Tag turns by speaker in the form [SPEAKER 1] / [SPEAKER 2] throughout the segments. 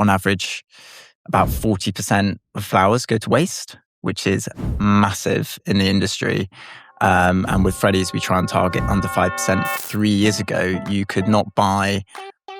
[SPEAKER 1] on average, about 40% of flowers go to waste, which is massive in the industry. And with Freddie's, we try and target under 5%. 3 years ago, you could not buy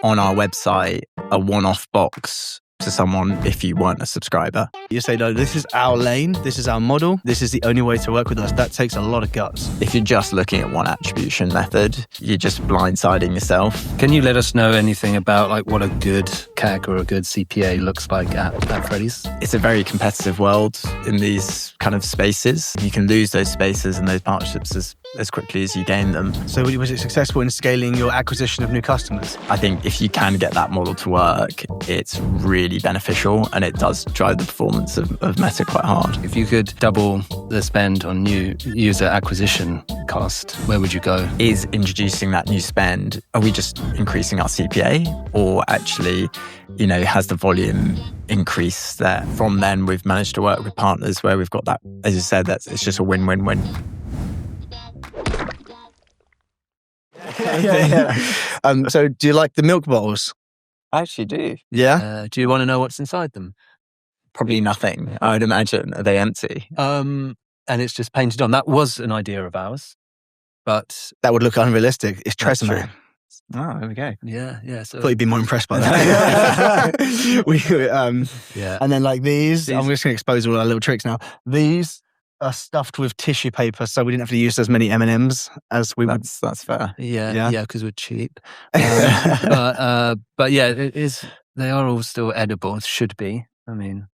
[SPEAKER 1] on our website a one-off box to someone if you weren't a subscriber.
[SPEAKER 2] You say, no, this is our lane, this is our model, this is the only way to work with us. That takes a lot of guts.
[SPEAKER 1] If you're just looking at one attribution method, you're just blindsiding yourself.
[SPEAKER 3] Can you let us know anything about like what a good CAC or a good CPA looks like at Freddie's?
[SPEAKER 1] It's a very competitive world in these kind of spaces. You can lose those spaces and those partnerships as quickly as you gain them.
[SPEAKER 2] So was it successful in scaling your acquisition of new customers?
[SPEAKER 1] I think if you can get that model to work, it's really beneficial and it does drive the performance of Meta quite hard.
[SPEAKER 3] If you could double the spend on new user acquisition cost, where would you go?
[SPEAKER 1] Is introducing that new spend, are we just increasing our CPA, or actually, has the volume increased there? From then, we've managed to work with partners where we've got that, as you said, it's just a win-win-win.
[SPEAKER 2] So do you like the milk bottles?
[SPEAKER 1] I actually do.
[SPEAKER 2] Yeah?
[SPEAKER 3] Do you want to know what's inside them?
[SPEAKER 1] Probably nothing, I would imagine. Are they empty?
[SPEAKER 3] And it's just painted on. That was an idea of ours, but
[SPEAKER 2] that would look unrealistic. It's Tresemme.
[SPEAKER 1] Oh, there we go.
[SPEAKER 3] Yeah.
[SPEAKER 2] So I thought you'd be more impressed by that.
[SPEAKER 3] Yeah.
[SPEAKER 2] And then like these, I'm just going to expose all our little tricks now. These are stuffed with tissue paper, so we didn't have to use as many M&Ms as we would.
[SPEAKER 1] That's fair.
[SPEAKER 3] Yeah, because we're cheap. But yeah, it is. They are all still edible. It should be.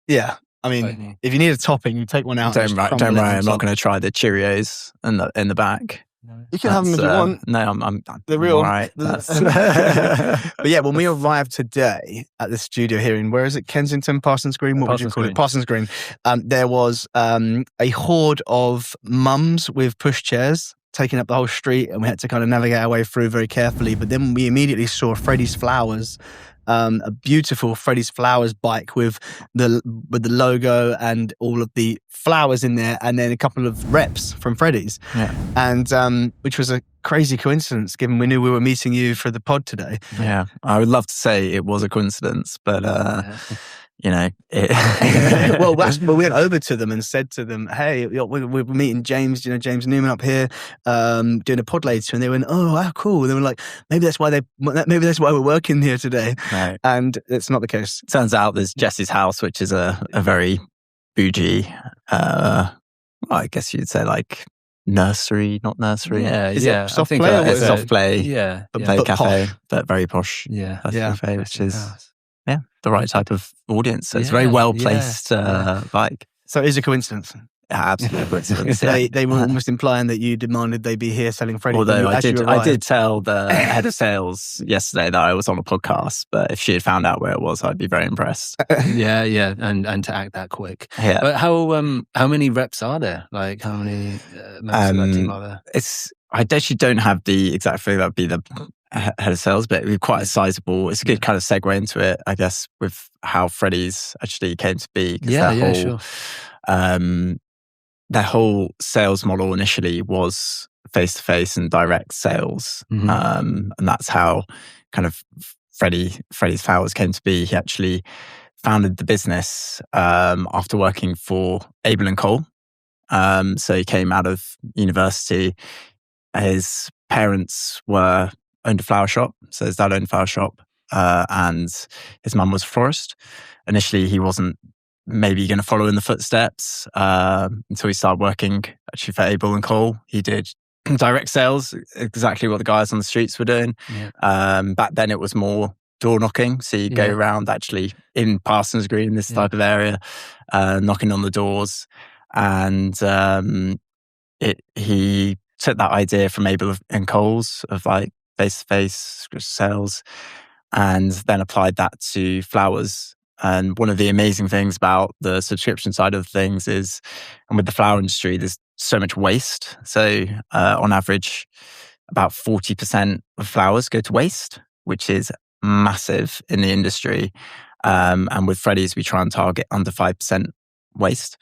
[SPEAKER 2] Yeah. If you need a topping, you take one out.
[SPEAKER 1] Don't worry. I'm not going to try the Cheerios in the back.
[SPEAKER 2] You can have them if you want.
[SPEAKER 1] No, I'm
[SPEAKER 2] the real.
[SPEAKER 1] All right.
[SPEAKER 2] But yeah, when we arrived today at the studio here in, where is it? Kensington, Parsons Green? What would you call it? Parsons Green. There was a horde of mums with pushchairs taking up the whole street, and we had to kind of navigate our way through very carefully. But then we immediately saw Freddie's Flowers, a beautiful Freddie's Flowers bike with the logo and all of the flowers in there, and then a couple of reps from Freddie's.
[SPEAKER 1] Yeah.
[SPEAKER 2] And which was a crazy coincidence, given we knew we were meeting you for the pod today.
[SPEAKER 1] Yeah, I would love to say it was a coincidence, but
[SPEAKER 2] Well, we went over to them and said to them, "Hey, we're meeting James, James Newman up here, doing a pod later." And they went, "Oh, wow, cool." And they were like, "Maybe that's why we're working here today."
[SPEAKER 1] Right.
[SPEAKER 2] And it's not the case.
[SPEAKER 1] Turns out there's Jesse's house, which is a very bougie, I guess you'd say like nursery, not nursery.
[SPEAKER 3] Yeah.
[SPEAKER 2] Soft play.
[SPEAKER 1] It's soft play.
[SPEAKER 3] Yeah.
[SPEAKER 1] Play cafe,
[SPEAKER 2] posh.
[SPEAKER 1] But very posh.
[SPEAKER 3] Yeah.
[SPEAKER 1] Cafe, which is the right type of audience. So it's very well placed bike.
[SPEAKER 2] So it is a coincidence.
[SPEAKER 1] Absolutely coincidence.
[SPEAKER 2] They were almost implying that you demanded they be here selling Freddie.
[SPEAKER 1] Although I did tell the head of sales yesterday that I was on a podcast, but if she had found out where it was, I'd be very impressed.
[SPEAKER 3] Yeah, and to act that quick.
[SPEAKER 1] Yeah.
[SPEAKER 3] But how many reps are there? Like how many members of that team are there?
[SPEAKER 1] I actually don't have the exact figure. That would be the head of sales, but we're quite sizable. It's a good kind of segue into it, I guess, with how Freddie's actually came to be.
[SPEAKER 3] Sure.
[SPEAKER 1] Their whole sales model initially was face-to-face and direct sales. And that's how kind of Freddie's Flowers came to be. He actually founded the business after working for Abel & Cole. So he came out of university. His parents owned a flower shop. So his dad owned a flower shop and his mum was a florist. Initially, he wasn't maybe going to follow in the footsteps until he started working actually for Abel & Cole. He did direct sales, exactly what the guys on the streets were doing. Yeah. Back then, it was more door knocking. So you go around actually in Parsons Green, this type of area, knocking on the doors. And he took that idea from Abel & Cole's of like face-to-face sales and then applied that to flowers. And one of the amazing things about the subscription side of things is, and with the flower industry, there's so much waste. So on average, about 40% of flowers go to waste, which is massive in the industry. And with Freddie's, we try and target under 5% waste.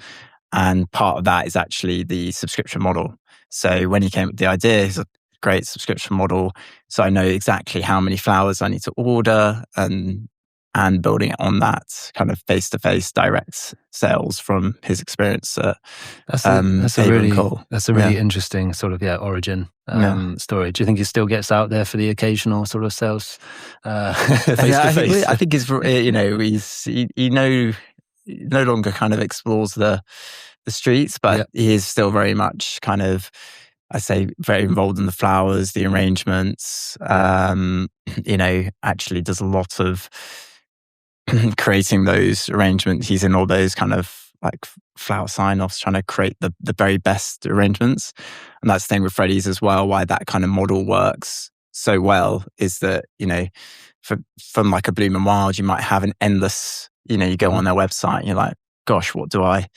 [SPEAKER 1] And part of that is actually the subscription model. So when he came up with the idea, it's a great subscription model. So I know exactly how many flowers I need to order and and building it on that kind of face-to-face direct sales from his experience at
[SPEAKER 3] that's a really
[SPEAKER 1] yeah.
[SPEAKER 3] interesting sort of origin story. Do you think he still gets out there for the occasional sort of sales face-to-face?
[SPEAKER 1] I think he's he no longer kind of explores the streets, but he is still very much kind of, I say, very involved in the flowers, the arrangements. Actually does a lot of creating those arrangements. He's in all those kind of like flower sign-offs, trying to create the very best arrangements. And that's the thing with Freddie's as well, why that kind of model works so well is that, from like a Bloom and Wild, you might have an endless, you go on their website and you're like, gosh, what do I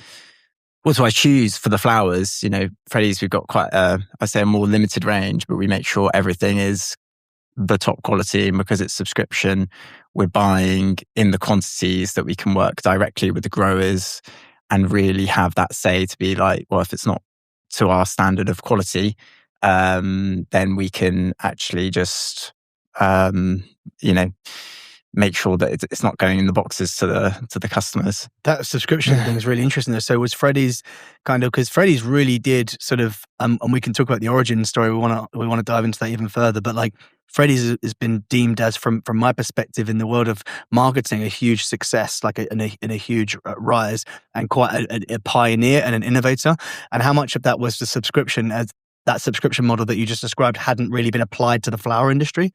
[SPEAKER 1] choose for the flowers? Freddie's, we've got quite a more limited range, but we make sure everything is the top quality. And because it's subscription, we're buying in the quantities that we can work directly with the growers and really have that say to be like, well, if it's not to our standard of quality, then we can actually just, make sure that it's not going in the boxes to the customers.
[SPEAKER 2] That subscription thing is really interesting though. So was Freddie's because Freddie's really did sort of, and we can talk about the origin story. We want to dive into that even further. But like Freddie's has been deemed as, from my perspective in the world of marketing, a huge success, like in a huge rise, and quite a pioneer and an innovator. And how much of that was the subscription, as that subscription model that you just described hadn't really been applied to the flower industry?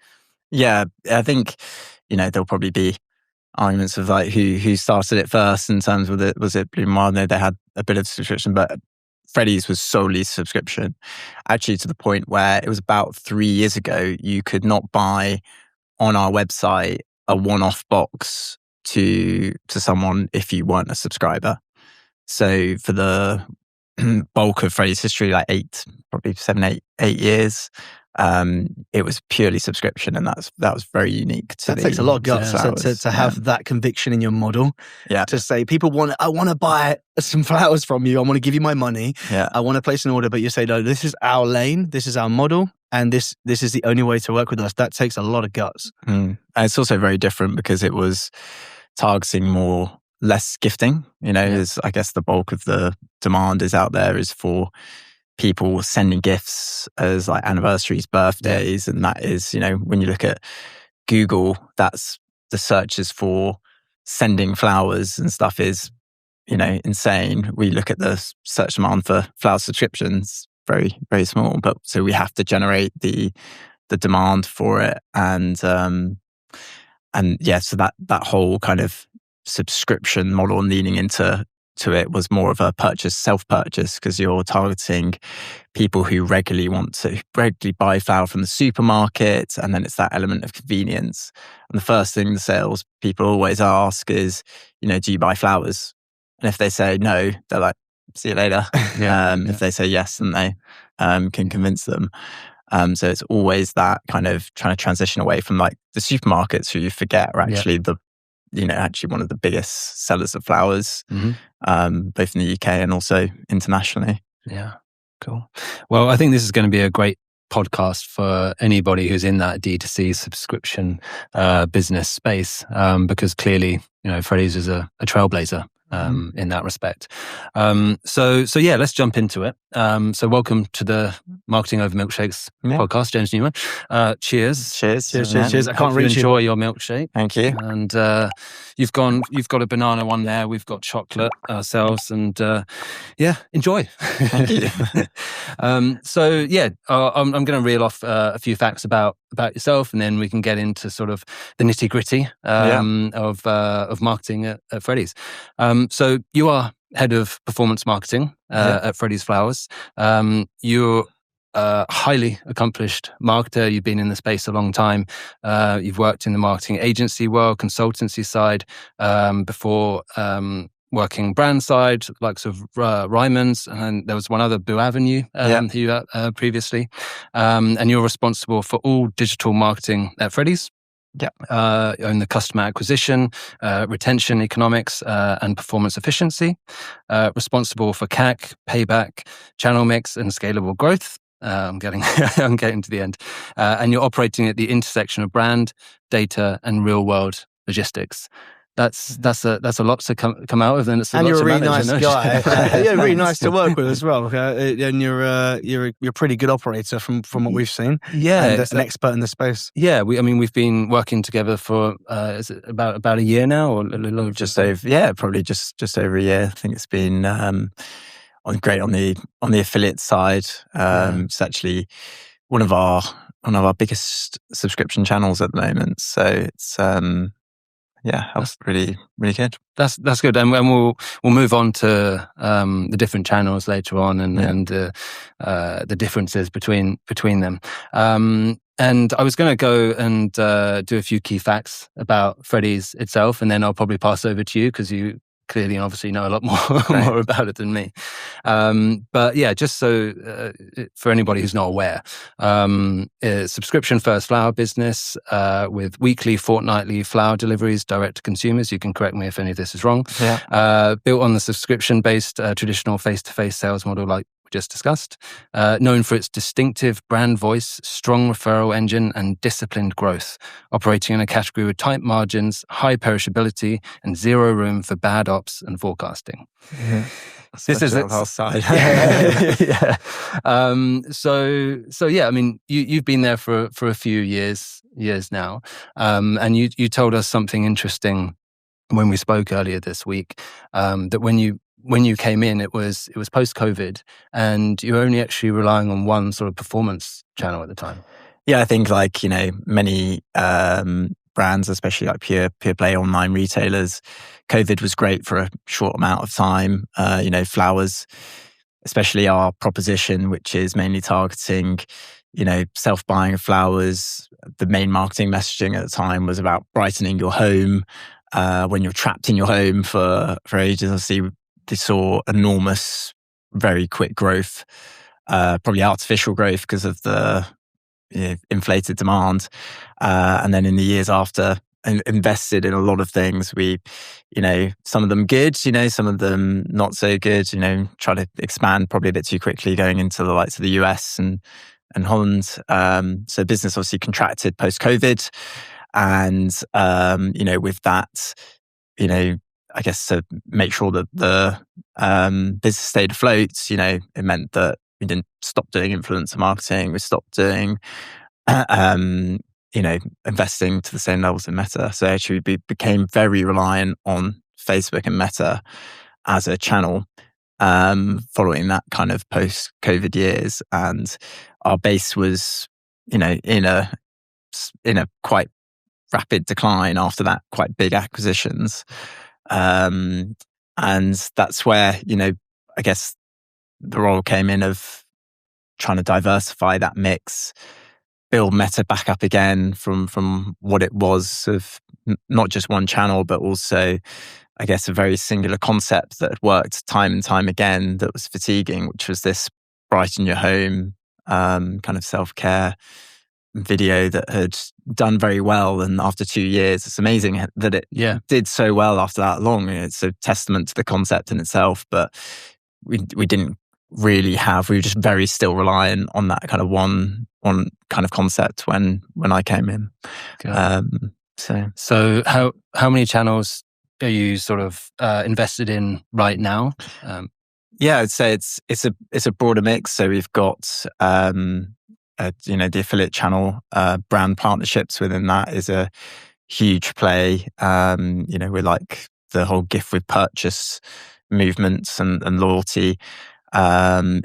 [SPEAKER 1] Yeah, I think, there'll probably be arguments of like who started it first in terms of was it Bloom Wild? No, they had a bit of subscription, but Freddie's was solely subscription. Actually, to the point where it was about 3 years ago, you could not buy on our website a one-off box to someone if you weren't a subscriber. So for the bulk of Freddie's history, like 7, 8 years, it was purely subscription, and that was very unique.
[SPEAKER 2] That takes a lot of guts to have that conviction in your model.
[SPEAKER 1] Yeah,
[SPEAKER 2] to say I want to buy some flowers from you. I want to give you my money.
[SPEAKER 1] Yeah,
[SPEAKER 2] I want to place an order, but you say no. This is our lane. This is our model, and this is the only way to work with us. That takes a lot of guts.
[SPEAKER 1] And it's also very different because it was targeting less gifting. Is I guess the bulk of the demand is out there is for people sending gifts as like anniversaries, birthdays, and that is, when you look at Google, that's the searches for sending flowers and stuff is, insane. We look at the search demand for flower subscriptions, very, very small, but so we have to generate the demand for it. And yeah, so that whole kind of subscription model and leaning into it was more of a self-purchase, because you're targeting people who regularly buy flour from the supermarket, and then it's that element of convenience. And the first thing the sales people always ask is, do you buy flowers? And if they say no, they're like, see you later. If they say yes, then they can convince them. So it's always that kind of trying to transition away from like the supermarkets, who you forget are actually actually one of the biggest sellers of flowers, both in the UK and also internationally.
[SPEAKER 3] Yeah, cool. Well, I think this is going to be a great podcast for anybody who's in that D2C subscription business space, because clearly, Freddie's is a trailblazer in that respect. So yeah, let's jump into it. So welcome to the Marketing Over Milkshakes podcast, James Newman. Cheers.
[SPEAKER 1] Cheers.
[SPEAKER 3] I can't really enjoy your milkshake.
[SPEAKER 1] Thank you.
[SPEAKER 3] And you've got a banana one there. We've got chocolate ourselves, and enjoy.
[SPEAKER 1] Thank you.
[SPEAKER 3] So yeah, I'm going to reel off a few facts about yourself, and then we can get into sort of the nitty gritty of marketing at Freddie's. So you are head of performance marketing at Freddie's Flowers. You're a highly accomplished marketer. You've been in the space a long time. You've worked in the marketing agency world, consultancy side, before working brand side, likes of Ryman's, and there was one other, Boo Avenue, who previously. And you're responsible for all digital marketing at Freddie's. On the customer acquisition, retention economics, and performance efficiency. Responsible for CAC, payback, channel mix, and scalable growth. I'm getting to the end. And you're operating at the intersection of brand, data, and real world logistics. That's a lot to come out of, and it's
[SPEAKER 2] and you're a really nice guy. Yeah, really nice to work with as well. And you're a pretty good operator from what we've seen.
[SPEAKER 3] Yeah,
[SPEAKER 2] and an expert in the space.
[SPEAKER 3] Yeah, we've been working together for is it about a year now, or a little over?
[SPEAKER 1] Just over, probably just over a year. I think it's been great on the affiliate side. It's actually one of our biggest subscription channels at the moment. So it's that's really good.
[SPEAKER 3] That's good, and we'll move on to the different channels later on, and the differences between them. And I was going to go and do a few key facts about Freddie's itself, and then I'll probably pass over to you because you clearly and obviously know a lot more about it than me. But yeah, just so for anybody who's not aware, subscription first flower business with weekly, fortnightly flower deliveries direct to consumers. You can correct me if any of this is wrong. Built on the subscription-based traditional face-to-face sales model like we just discussed, known for its distinctive brand voice, strong referral engine, and disciplined growth, operating in a category with tight margins, high perishability, and zero room for bad ops and forecasting.
[SPEAKER 1] This is the whole side.
[SPEAKER 3] So yeah, I mean, you've been there for a few years now, and you told us something interesting when we spoke earlier this week, that when you came in, it was post-COVID, and you were only actually relying on one sort of performance channel at the time.
[SPEAKER 1] Yeah, I think many brands, especially like pure play online retailers, COVID was great for a short amount of time. Flowers, especially our proposition, which is mainly targeting, self-buying of flowers. The main marketing messaging at the time was about brightening your home when you're trapped in your home for ages. Obviously, they saw enormous, very quick growth, probably artificial growth because of the inflated demand. And then in the years after, invested in a lot of things. We, some of them good, some of them not so good, try to expand probably a bit too quickly going into the likes of the US and Holland. So business obviously contracted post-COVID. And, with that, I guess to make sure that the business stayed afloat, it meant that we didn't stop doing influencer marketing. We stopped doing, investing to the same levels in Meta. So actually we became very reliant on Facebook and Meta as a channel following that kind of post-COVID years. And our base was, in a quite rapid decline after that, quite big acquisitions. And that's where, I guess the role came in of trying to diversify that mix, build Meta back up again from what it was of not just one channel, but also, I guess, a very singular concept that had worked time and time again that was fatiguing, which was this brighten your home kind of self-care video that had done very well. And after 2 years, it's amazing that it did so well after that long. It's a testament to the concept in itself, but we didn't really we were just very still reliant on that kind of one kind of concept when I came in.
[SPEAKER 3] So how many channels are you sort of invested in right now?
[SPEAKER 1] I'd say it's a broader mix. So we've got the affiliate channel, brand partnerships within that is a huge play. We're like the whole gift with purchase movements and loyalty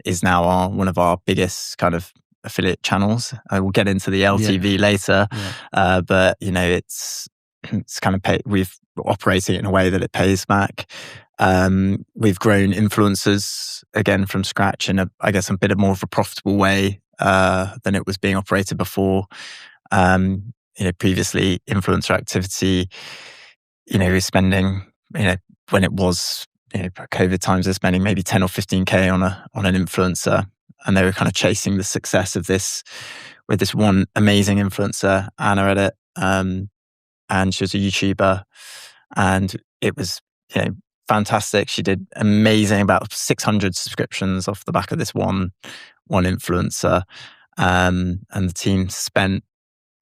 [SPEAKER 1] is now one of our biggest kind of affiliate channels. We'll get into the LTV later, but it's kind of we've operated it in a way that it pays back. We've grown influencers again from scratch in I guess a bit more of a profitable way than it was being operated before. Previously influencer activity, we're spending, when it was, COVID times, they're spending maybe 10 or 15K on an influencer, and they were kind of chasing the success of this with this one amazing influencer, Anna at it, and she was a YouTuber, and it was, fantastic. She did amazing, about 600 subscriptions off the back of this one influencer, and the team spent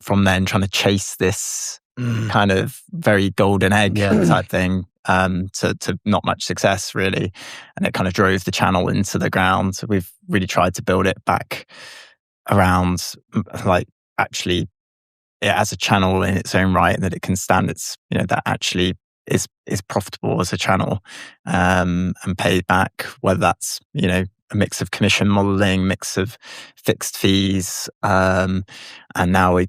[SPEAKER 1] from then trying to chase this kind of very golden egg type thing, to not much success really. And it kind of drove the channel into the ground. So we've really tried to build it back around, like, actually as a channel in its own right, that it can stand its, that actually is profitable as a channel, and paid back, whether that's, a mix of commission modeling, mix of fixed fees, and now we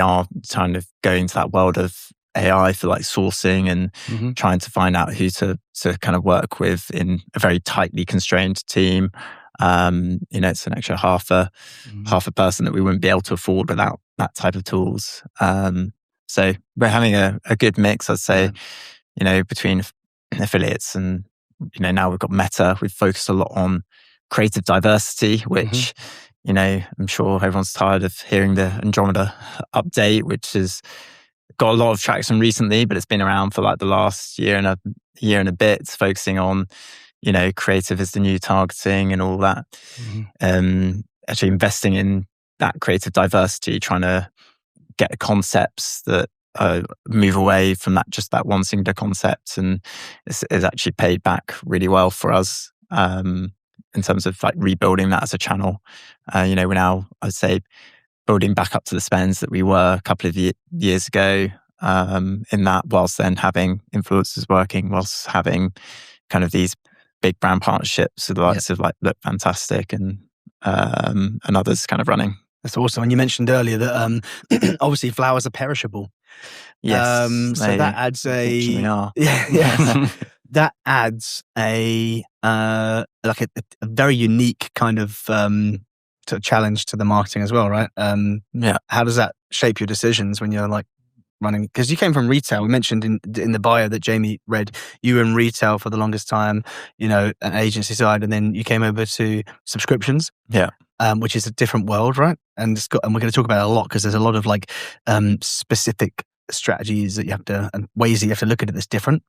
[SPEAKER 1] are kind of going to that world of AI for like sourcing and trying to find out who to kind of work with in a very tightly constrained team. It's an extra half a person that we wouldn't be able to afford without that type of tools. So we're having a good mix, I'd say, between affiliates and, now we've got Meta. We've focused a lot on creative diversity, which, I'm sure everyone's tired of hearing the Andromeda update, which has got a lot of traction recently, but it's been around for like the last year and a bit. It's focusing on, creative is the new targeting and all that. Actually investing in that creative diversity, trying to get concepts that move away from that one singular concept, and it's actually paid back really well for us in terms of like rebuilding that as a channel. We're now, I'd say, building back up to the spends that we were a couple of years ago, in that, whilst then having influencers working, whilst having kind of these big brand partnerships with the likes of like Look Fantastic and others kind of running.
[SPEAKER 2] That's awesome. And you mentioned earlier that obviously flowers are perishable.
[SPEAKER 1] Yes.
[SPEAKER 2] So that adds that adds a very unique kind of sort of challenge to the marketing as well, right? How does that shape your decisions when you're like running? Because you came from retail. We mentioned in the bio that Jamie read, you were in retail for the longest time, an agency side, and then you came over to subscriptions.
[SPEAKER 1] Yeah.
[SPEAKER 2] Which is a different world, right? And we're going to talk about it a lot because there's a lot of like specific strategies that you have to, and ways that you have to look at it that's different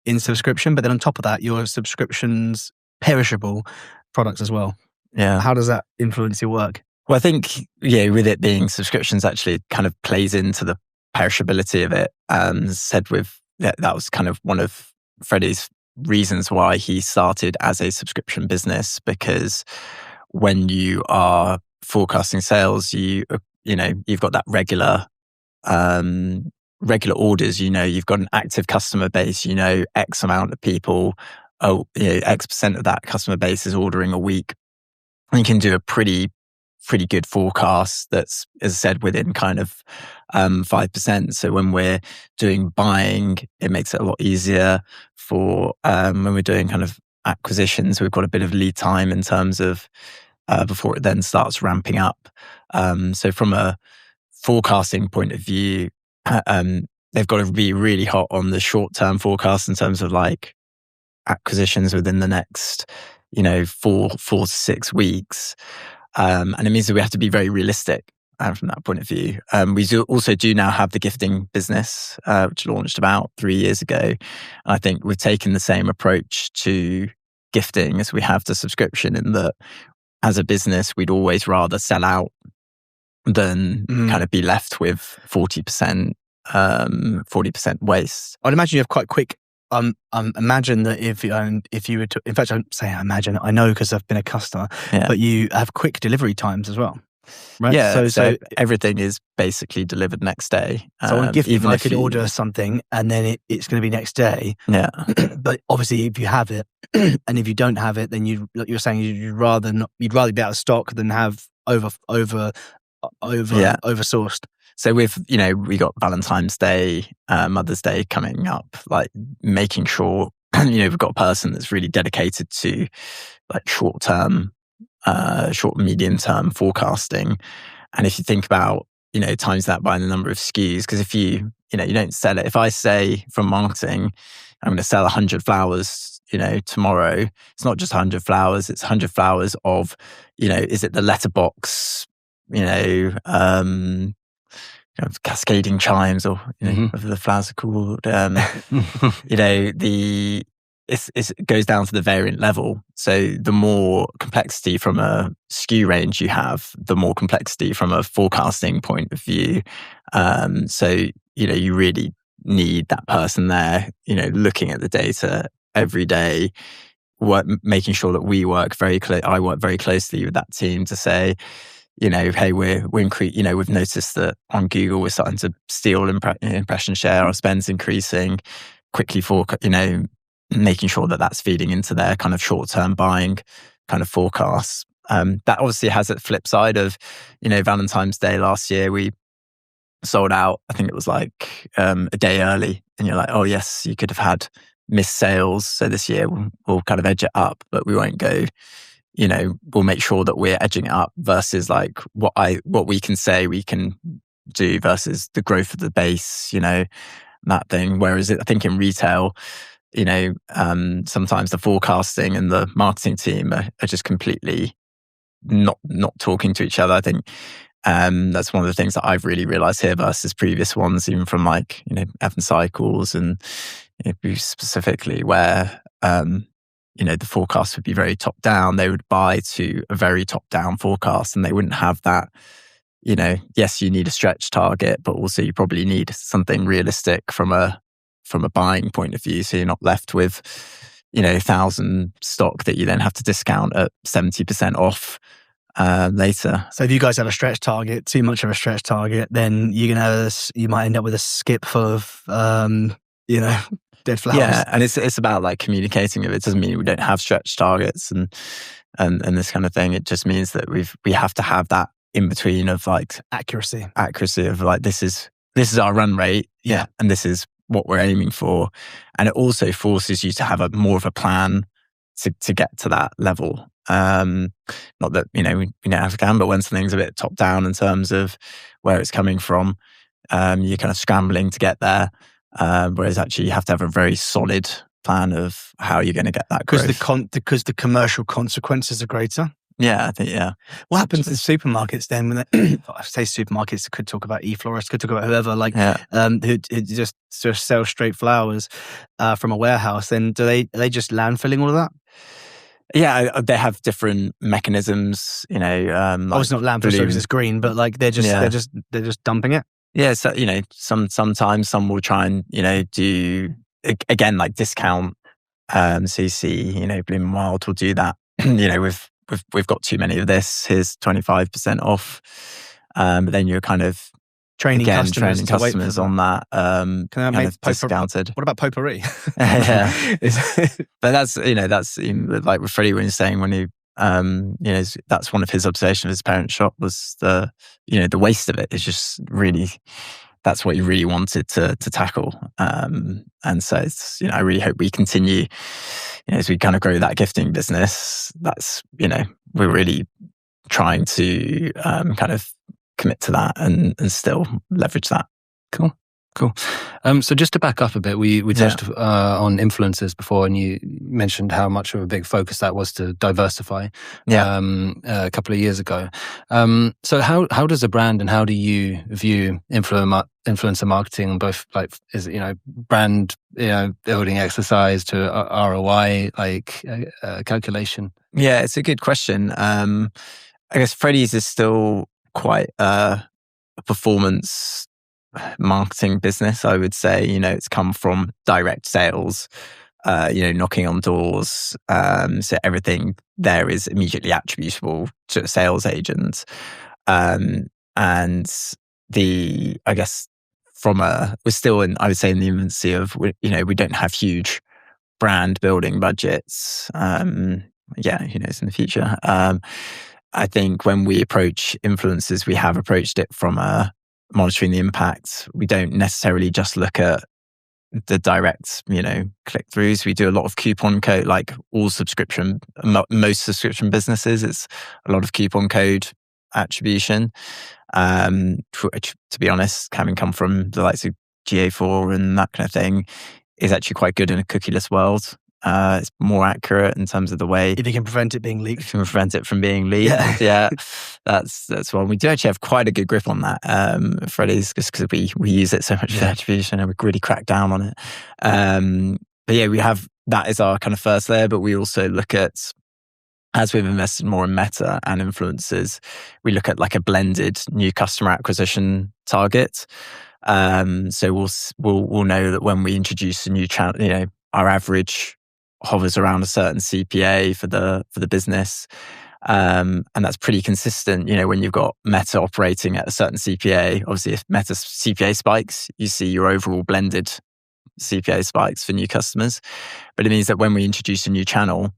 [SPEAKER 2] in subscription. But then on top of that, your subscriptions, perishable products as well.
[SPEAKER 1] Yeah.
[SPEAKER 2] How does that influence your work?
[SPEAKER 1] Well, I think, with it being subscriptions, actually kind of plays into the perishability of it. That was kind of one of Freddie's reasons why he started as a subscription business, because when you are forecasting sales, you've got that regular orders, you've got an active customer base, X amount of people, X percent of that customer base is ordering a week. And you can do a pretty good forecast that's, as I said, within kind of 5%. So when we're doing buying, it makes it a lot easier for when we're doing kind of acquisitions. We've got a bit of lead time in terms of before it then starts ramping up. So from a forecasting point of view, they've got to be really hot on the short-term forecast in terms of like acquisitions within the next, 4 to 6 weeks. And it means that we have to be very realistic from that point of view. We also now have the gifting business, which launched about 3 years ago. And I think we've taken the same approach to gifting as we have to subscription, in that as a business, we'd always rather sell out than kind of be left with 40% waste.
[SPEAKER 2] I'd imagine you have quite quick. Imagine that if you were to, in fact, I don't say I imagine, I know because I've been a customer, but you have quick delivery times as well, right?
[SPEAKER 1] Yeah, so everything is basically delivered next day.
[SPEAKER 2] So on gifting, I could order something and then it's going to be next day.
[SPEAKER 1] Yeah.
[SPEAKER 2] But obviously, if you have it, and if you don't have it, then you're saying you'd rather be out of stock than have oversourced.
[SPEAKER 1] So we got Valentine's Day, Mother's Day coming up, like making sure, we've got a person that's really dedicated to like short, medium term forecasting. And if you think about, times that by the number of SKUs, because if you don't sell it, if I say from marketing, I'm going to sell 100 flowers, tomorrow, it's not just 100 flowers, it's 100 flowers of, is it the letterbox, cascading chimes, or whatever the flowers are called, the it goes down to the variant level. So the more complexity from a SKU range you have, the more complexity from a forecasting point of view. So, you really need that person there, looking at the data every day, making sure that I work very closely with that team to say, hey, we've noticed that on Google we're starting to steal impression share, our spend's increasing, quickly making sure that that's feeding into their kind of short-term buying kind of forecasts. That obviously has a flip side of, Valentine's Day last year, we sold out, I think it was like a day early. And you're like, oh yes, you could have had missed sales. So this year we'll kind of edge it up, but we won't go, we'll make sure that we're edging it up versus like what we can say we can do versus the growth of the base, that thing. Whereas I think in retail, sometimes the forecasting and the marketing team are just completely not talking to each other. I think that's one of the things that I've really realized here versus previous ones, even from like, Evans Cycles and specifically where, the forecast would be very top down. They would buy to a very top down forecast and they wouldn't have that, yes, you need a stretch target, but also you probably need something realistic from a buying point of view. So you're not left with, 1,000 stock that you then have to discount at 70% off later.
[SPEAKER 2] So if you guys have a stretch target, too much of a stretch target, then you might end up with a skip full of, dead flowers.
[SPEAKER 1] Yeah, and it's about like communicating it. It doesn't mean we don't have stretch targets and this kind of thing. It just means that we have to have that in between of like
[SPEAKER 2] accuracy
[SPEAKER 1] of like this is our run rate, and this is what we're aiming for. And it also forces you to have more of a plan to get to that level. Not that we don't have a plan, but when something's a bit top down in terms of where it's coming from, you're kind of scrambling to get there. Whereas actually you have to have a very solid plan of how you're going to get that growth.
[SPEAKER 2] Because the commercial consequences are greater.
[SPEAKER 1] Yeah, I think, yeah.
[SPEAKER 2] What happens in supermarkets then when I say supermarkets, could talk about e-florists, could talk about whoever, who just sort of sell straight flowers from a warehouse, then are they just landfilling all of that?
[SPEAKER 1] Yeah, they have different mechanisms,
[SPEAKER 2] it's not landfill because it's green, but like they're just dumping it.
[SPEAKER 1] Yeah, so sometimes some will try and do again like discount. So you see, Bloom Wild will do that. We've got too many of this. Here's 25% off. But then you're kind of
[SPEAKER 2] training customers
[SPEAKER 1] on that.
[SPEAKER 2] Can I make
[SPEAKER 1] discounted?
[SPEAKER 2] What about potpourri?
[SPEAKER 1] Yeah, but that's like with Freddie when he's saying when he. That's one of his observations of his parent shop was the waste of it is just really, that's what he really wanted to tackle. And so it's, I really hope we continue, as we kind of grow that gifting business, that's, we're really trying to kind of commit to that and still leverage that.
[SPEAKER 3] Cool. So just to back up a bit, we touched on influencers before, and you mentioned how much of a big focus that was to diversify a couple of years ago. So how does a brand and how do you view influencer marketing, both like is brand building exercise to ROI calculation?
[SPEAKER 1] Yeah, it's a good question. I guess Freddie's is still quite a performance marketing business, I would say. It's come from direct sales, knocking on doors. So everything there is immediately attributable to a sales agent. And I guess we're still in, I would say, in the infancy of, we don't have huge brand building budgets. Who knows in the future. I think when we approach influencers, we have approached it from monitoring the impact. We don't necessarily just look at the direct, click-throughs. We do a lot of coupon code, like most subscription businesses. It's a lot of coupon code attribution. To be honest, having come from the likes of GA4 and that kind of thing, is actually quite good in a cookieless world. It's more accurate in terms of the way.
[SPEAKER 2] If you can prevent it being leaked.
[SPEAKER 1] If you can prevent it from being leaked. Yeah. That's one. We do actually have quite a good grip on that, Freddie's, just because we use it so much for attribution and we really crack down on it. But yeah, we have that is our kind of first layer, but we also look at, as we've invested more in Meta and influencers, we look at like a blended new customer acquisition target. So we'll know that when we introduce a new channel, our average hovers around a certain CPA for the business. And that's pretty consistent, when you've got Meta operating at a certain CPA. Obviously, if Meta's CPA spikes, you see your overall blended CPA spikes for new customers. But it means that when we introduce a new channel,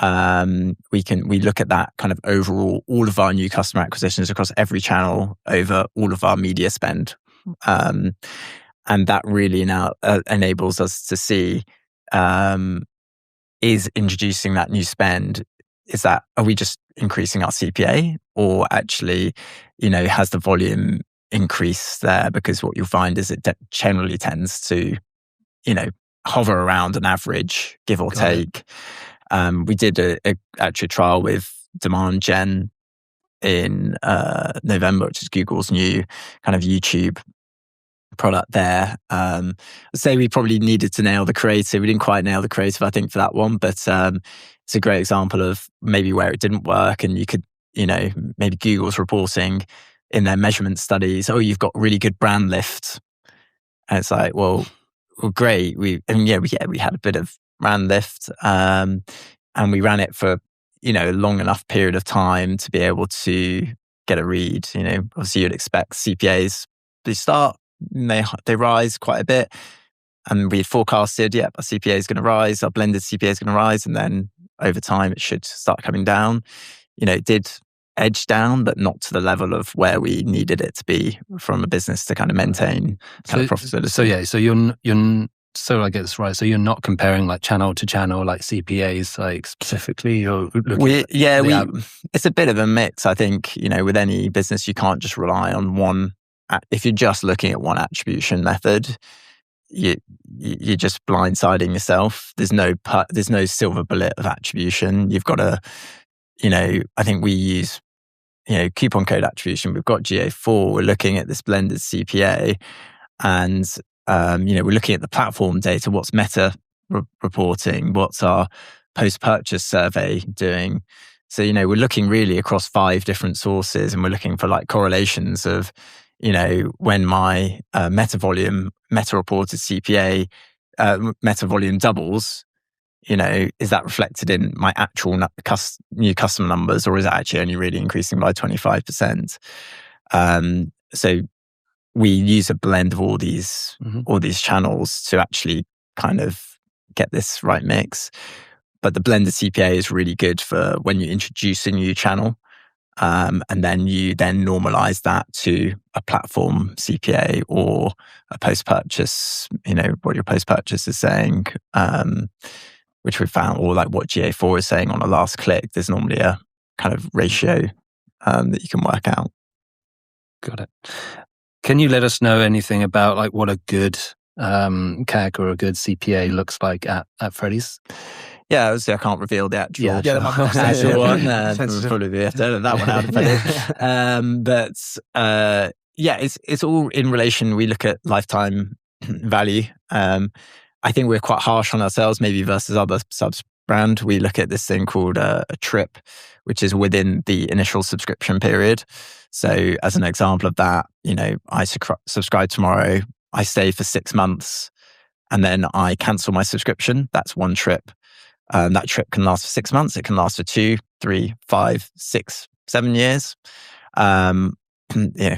[SPEAKER 1] we look at that kind of overall, all of our new customer acquisitions across every channel over all of our media spend. And that really now enables us to see, is introducing that new spend, are we just increasing our CPA, or actually, has the volume increased there? Because what you'll find is it generally tends to, hover around an average, give or take. We did a actual trial with demand gen in November, which is Google's new kind of YouTube product there. I'd say we probably needed to nail the creative. We didn't quite nail the creative, I think, for that one, but it's a great example of maybe where it didn't work, and you could, maybe Google's reporting in their measurement studies, you've got really good brand lift. And it's like, well, great. We had a bit of brand lift, and we ran it for, a long enough period of time to be able to get a read. Obviously you'd expect CPAs, they start, they rise quite a bit, and we had forecasted, our CPA is going to rise, our blended CPA is going to rise, and then over time it should start coming down. It did edge down, but not to the level of where we needed it to be from a business to kind of maintain kind of profitability.
[SPEAKER 3] So I get this right. So you're not comparing like channel to channel, like CPAs, like specifically. You're looking
[SPEAKER 1] it's a bit of a mix. I think with any business, you can't just rely on one. If you're just looking at one attribution method, you're just blindsiding yourself. There's no silver bullet of attribution. You've got to, I think we use, coupon code attribution. We've got GA4. We're looking at this blended CPA, and we're looking at the platform data. What's Meta reporting? What's our post-purchase survey doing? So we're looking really across 5 different sources, and we're looking for like correlations of, when my Meta reported CPA, Meta volume doubles, is that reflected in my actual new customer numbers, or is it actually only really increasing by 25%? So we use a blend of all these channels to actually kind of get this right mix. But the blended CPA is really good for when you introduce a new channel. And then you normalize that to a platform CPA or a post-purchase, what your post-purchase is saying, which we found, or like what GA4 is saying on a last click. There's normally a kind of ratio that you can work out.
[SPEAKER 3] Got it. Can you let us know anything about like what a good CAC or a good CPA looks like at Freddie's?
[SPEAKER 1] Yeah, obviously I can't reveal the actual one. Probably we have to edit that one out of it. But it's all in relation. We look at lifetime value. I think we're quite harsh on ourselves, maybe versus other subs brand. We look at this thing called a trip, which is within the initial subscription period. So as an example of that, I subscribe tomorrow, I stay for 6 months, and then I cancel my subscription. That's one trip. That trip can last for 6 months. It can last for 2, 3, 5, 6, 7 years.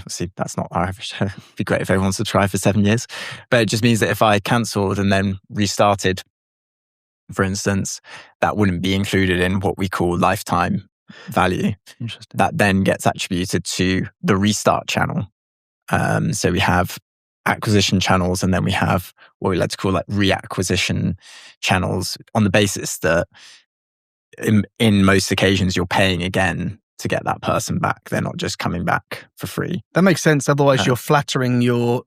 [SPEAKER 1] See, that's not our average. It'd be great if everyone subscribed for 7 years. But it just means that if I cancelled and then restarted, for instance, that wouldn't be included in what we call lifetime value.
[SPEAKER 3] Interesting.
[SPEAKER 1] That then gets attributed to the restart channel. So we have acquisition channels, and then we have what we like to call like reacquisition channels, on the basis that in most occasions you're paying again to get that person back. They're not just coming back for free.
[SPEAKER 2] That makes sense. Otherwise you're flattering your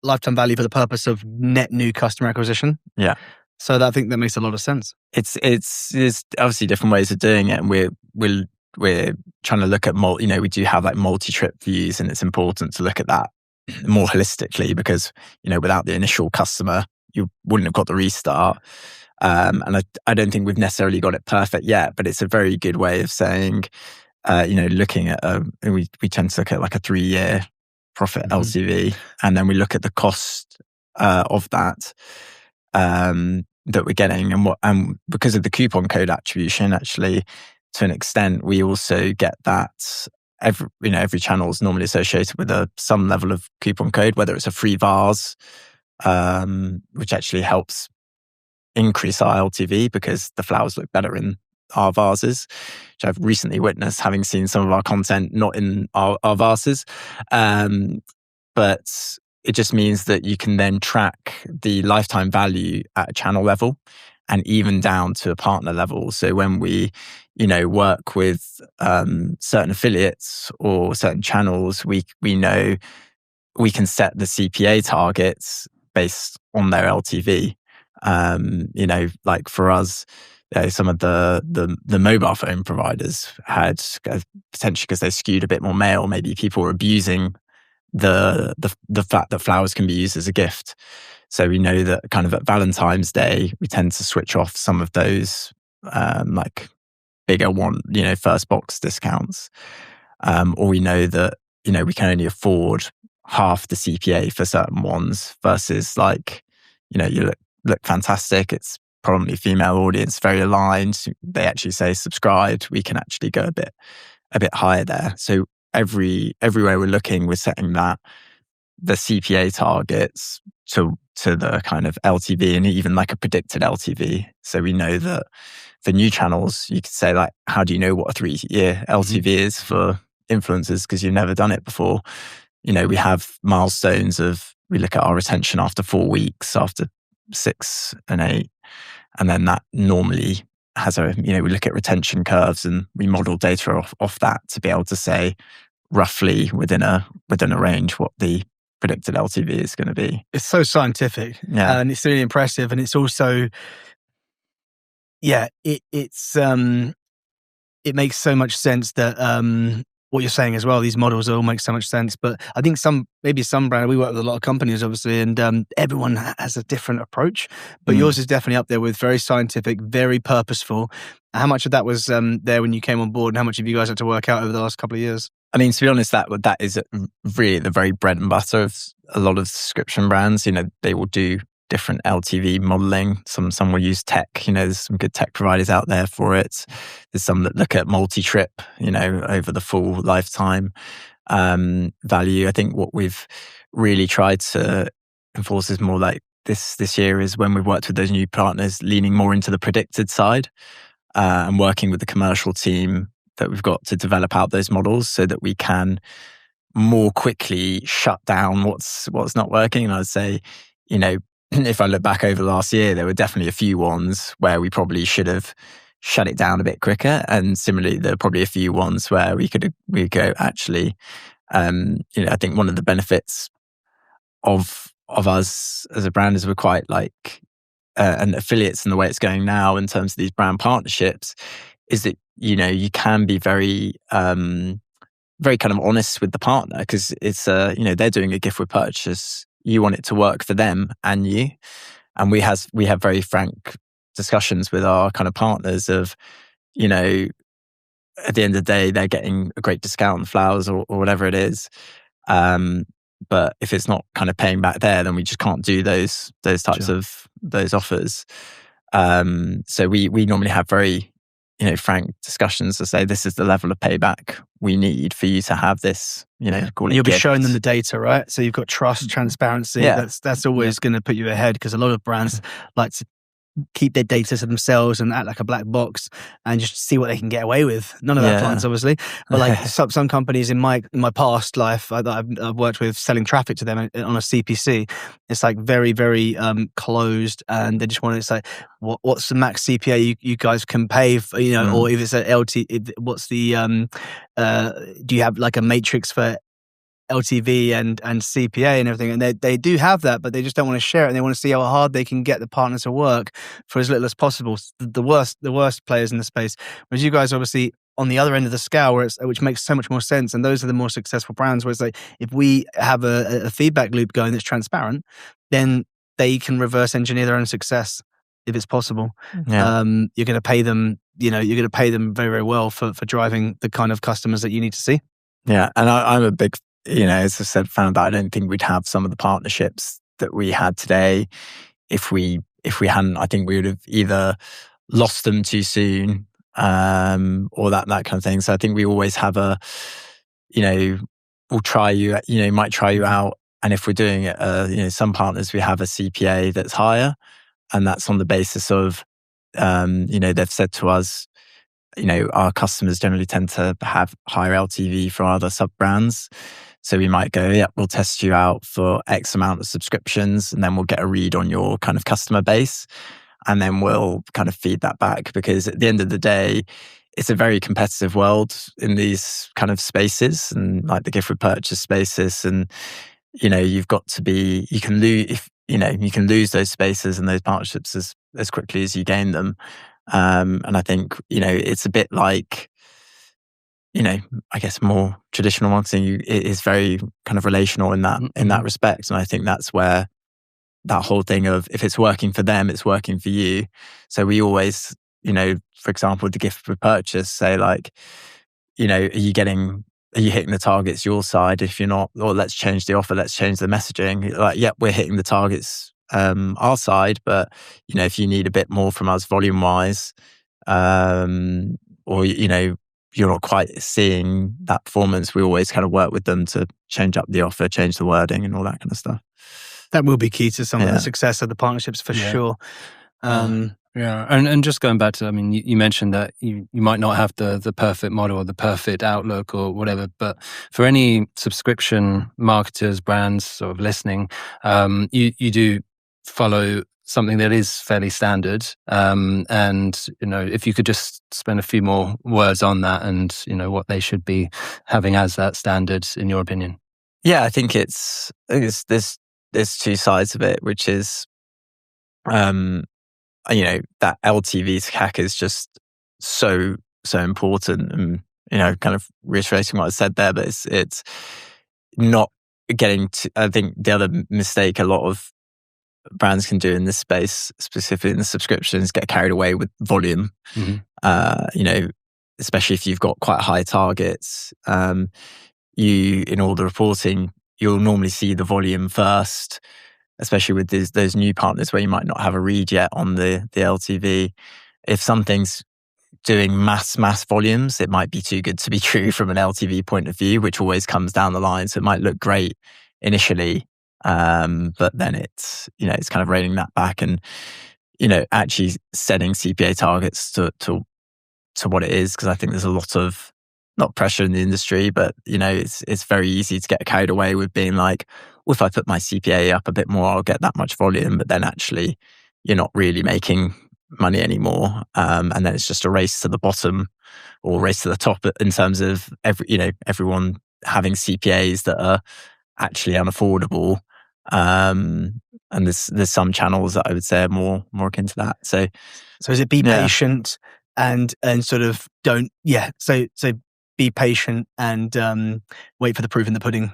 [SPEAKER 2] lifetime value for the purpose of net new customer acquisition.
[SPEAKER 1] Yeah.
[SPEAKER 2] So I think that makes a lot of sense.
[SPEAKER 1] There's obviously different ways of doing it, and we're trying to look at we do have like multi-trip views, and it's important to look at that more holistically, because without the initial customer you wouldn't have got the restart. And I don't think we've necessarily got it perfect yet, but it's a very good way of saying, looking at, we tend to look at like a 3-year profit LTV, and then we look at the cost of that we're getting, and because of the coupon code attribution, actually, to an extent, we also get that every channel is normally associated with some level of coupon code, whether it's a free vase, which actually helps increase our LTV because the flowers look better in our vases, which I've recently witnessed, having seen some of our content not in our vases. But it just means that you can then track the lifetime value at a channel level and even down to a partner level. So when we, work with certain affiliates or certain channels, we know we can set the CPA targets based on their LTV. Like for us, some of the mobile phone providers had, potentially because they skewed a bit more male, maybe people were abusing the fact that flowers can be used as a gift. So we know that kind of at Valentine's Day, we tend to switch off some of those like bigger first box discounts. Or we know that, we can only afford half the CPA for certain ones versus like, you look fantastic. It's probably female audience, very aligned. They actually say subscribed. We can actually go a bit higher there. So everywhere we're looking, we're setting the CPA targets to the kind of LTV and even like a predicted LTV. So we know that for new channels, you could say like, how do you know what a 3-year LTV is for influencers because you've never done it before? We have milestones we look at our retention after 4 weeks, after 6 and 8. And then that normally has we look at retention curves and we model data off that to be able to say roughly within a range what the predicted LTV is going to be.
[SPEAKER 2] It's so scientific, and it's really impressive, and it's also, it makes so much sense that what you're saying as well. These models all make so much sense, but I think some brand, we work with a lot of companies, obviously, and everyone has a different approach. But yours is definitely up there with very scientific, very purposeful. How much of that was there when you came on board, and how much have you guys had to work out over the last couple of years?
[SPEAKER 1] I mean, to be honest, that is really the very bread and butter of a lot of subscription brands. They will do different LTV modeling. Some will use tech. There's some good tech providers out there for it. There's some that look at multi-trip, over the full lifetime value. I think what we've really tried to enforce is more like this year is when we've worked with those new partners, leaning more into the predicted side and working with the commercial team that we've got to develop out those models so that we can more quickly shut down what's not working. And I'd say, if I look back over last year, there were definitely a few ones where we probably should have shut it down a bit quicker. And similarly, there are probably a few ones where we go, actually, I think one of the benefits of us as a brand is we're quite like, and affiliates and the way it's going now in terms of these brand partnerships is that, you can be very, very kind of honest with the partner because it's, they're doing a gift with purchase. You want it to work for them and you. And we have very frank discussions with our kind of partners of, at the end of the day, they're getting a great discount on flowers or whatever it is. But if it's not kind of paying back there, then we just can't do those types of those offers. So we normally have very, frank discussions to say this is the level of payback we need for you to have this, call it
[SPEAKER 2] You'll
[SPEAKER 1] gift.
[SPEAKER 2] be showing them the data, right? So you've got trust, transparency.
[SPEAKER 1] Yeah.
[SPEAKER 2] That's always going to put you ahead because a lot of brands like to keep their data to themselves and act like a black box and just see what they can get away with. None of that clients, obviously. But like some companies in my past life that I've worked with selling traffic to them on a CPC, it's like very, very closed, and they just want to, it's like, what's the max CPA you guys can pay for, or if it's an LT, what's the, do you have like a matrix for LTV and CPA and everything, and they do have that, but they just don't want to share it, and they want to see how hard they can get the partner to work for as little as possible. The worst players in the space. Whereas you guys obviously on the other end of the scale, which makes so much more sense, and those are the more successful brands. Where it's like if we have a feedback loop going that's transparent, then they can reverse engineer their own success if it's possible.
[SPEAKER 1] Yeah.
[SPEAKER 2] You're going to pay them. You're going to pay them very, very well for driving the kind of customers that you need to see.
[SPEAKER 1] Yeah, and I'm a big, as I said, fan of that. I don't think we'd have some of the partnerships that we had today if we hadn't. I think we would have either lost them too soon, or that kind of thing. So I think we always have we'll try you, might try you out. And if we're doing it, some partners, we have a CPA that's higher, and that's on the basis of, they've said to us, our customers generally tend to have higher LTV for other sub-brands. So we might go, yeah, we'll test you out for X amount of subscriptions, and then we'll get a read on your kind of customer base. And then we'll kind of feed that back, because at the end of the day, it's a very competitive world in these kind of spaces, and like the gift with purchase spaces. And, you've got to be, you can lose those spaces and those partnerships as quickly as you gain them. And I think, it's a bit like, I guess more traditional marketing it is very kind of relational in that respect. And I think that's where that whole thing of, if it's working for them, it's working for you. So we always, for example, the gift with purchase, say like, are you hitting the targets your side? If you're not, or let's change the offer, let's change the messaging. Like, yep, we're hitting the targets our side, but if you need a bit more from us volume wise, or you're not quite seeing that performance, we always kind of work with them to change up the offer, change the wording, and all that kind of stuff.
[SPEAKER 2] That will be key to some of the success of the partnerships for sure.
[SPEAKER 3] Yeah, and just going back to, you mentioned that you might not have the perfect model or the perfect outlook or whatever, but for any subscription marketers, brands sort of listening, you do follow something that is fairly standard. And, if you could just spend a few more words on that and, what they should be having as that standard, in your opinion.
[SPEAKER 1] Yeah, I think there's two sides of it, which is, that LTV to CAC is just so important, and kind of reiterating what I said there, but it's not getting to. I think the other mistake a lot of brands can do in this space, specifically in the subscriptions, get carried away with volume. Especially if you've got quite high targets, in all the reporting, you'll normally see the volume first, especially with those new partners where you might not have a read yet on the LTV. If something's doing mass volumes, it might be too good to be true from an LTV point of view, which always comes down the line. So it might look great initially, but then it's kind of reining that back and actually setting CPA targets to what it is, because I think there's a lot of, not pressure in the industry, but it's very easy to get carried away with being like, well, if I put my CPA up a bit more, I'll get that much volume. But then actually, you're not really making money anymore, and then it's just a race to the bottom or race to the top in terms of everyone having CPAs that are actually unaffordable. And there's some channels that I would say are more akin to that. So
[SPEAKER 2] is it be patient and sort of don't so be patient and wait for the proof in the pudding.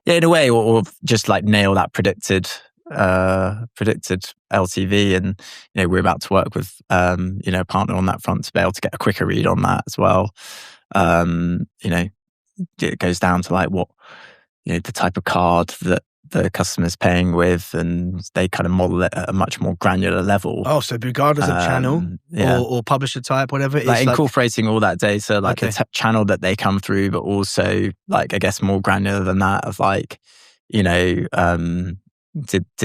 [SPEAKER 1] Yeah, in a way, or just like nail that predicted LTV, and we're about to work with a partner on that front to be able to get a quicker read on that as well. It goes down to like what the type of card that the customer's paying with, and they kind of model it at a much more granular level.
[SPEAKER 2] Oh, so regardless of channel or publisher type, whatever,
[SPEAKER 1] like incorporating all that data, like a channel that they come through, but also like, I guess, more granular than that of like, did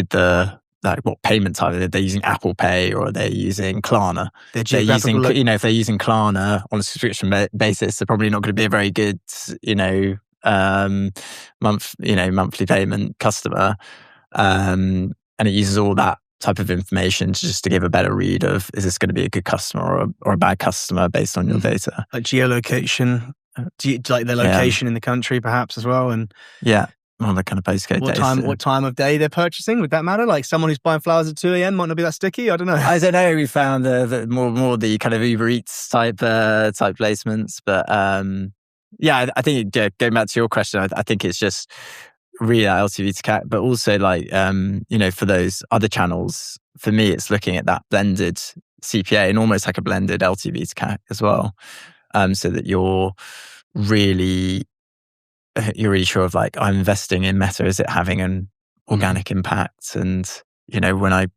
[SPEAKER 1] the, like, what payment type? Are they using Apple Pay or are they using Klarna? They're using, if they're using Klarna on a subscription basis, they're probably not going to be a very good, monthly payment customer, and it uses all that type of information just to give a better read of, is this going to be a good customer or a bad customer based on your data,
[SPEAKER 2] like geolocation, like their location in the country perhaps as well, and
[SPEAKER 1] all the kind of postcode data.
[SPEAKER 2] What time of day they're purchasing? Would that matter? Like someone who's buying flowers at 2 a.m. might not be that sticky. I don't know.
[SPEAKER 1] I don't know. We found the more the kind of Uber Eats type placements, but I think going back to your question, I think it's just really at LTV to CAC, but also like, for those other channels, for me, it's looking at that blended CPA and almost like a blended LTV to CAC as well. So that you're really sure of like, I'm investing in Meta, is it having an organic impact? And, when I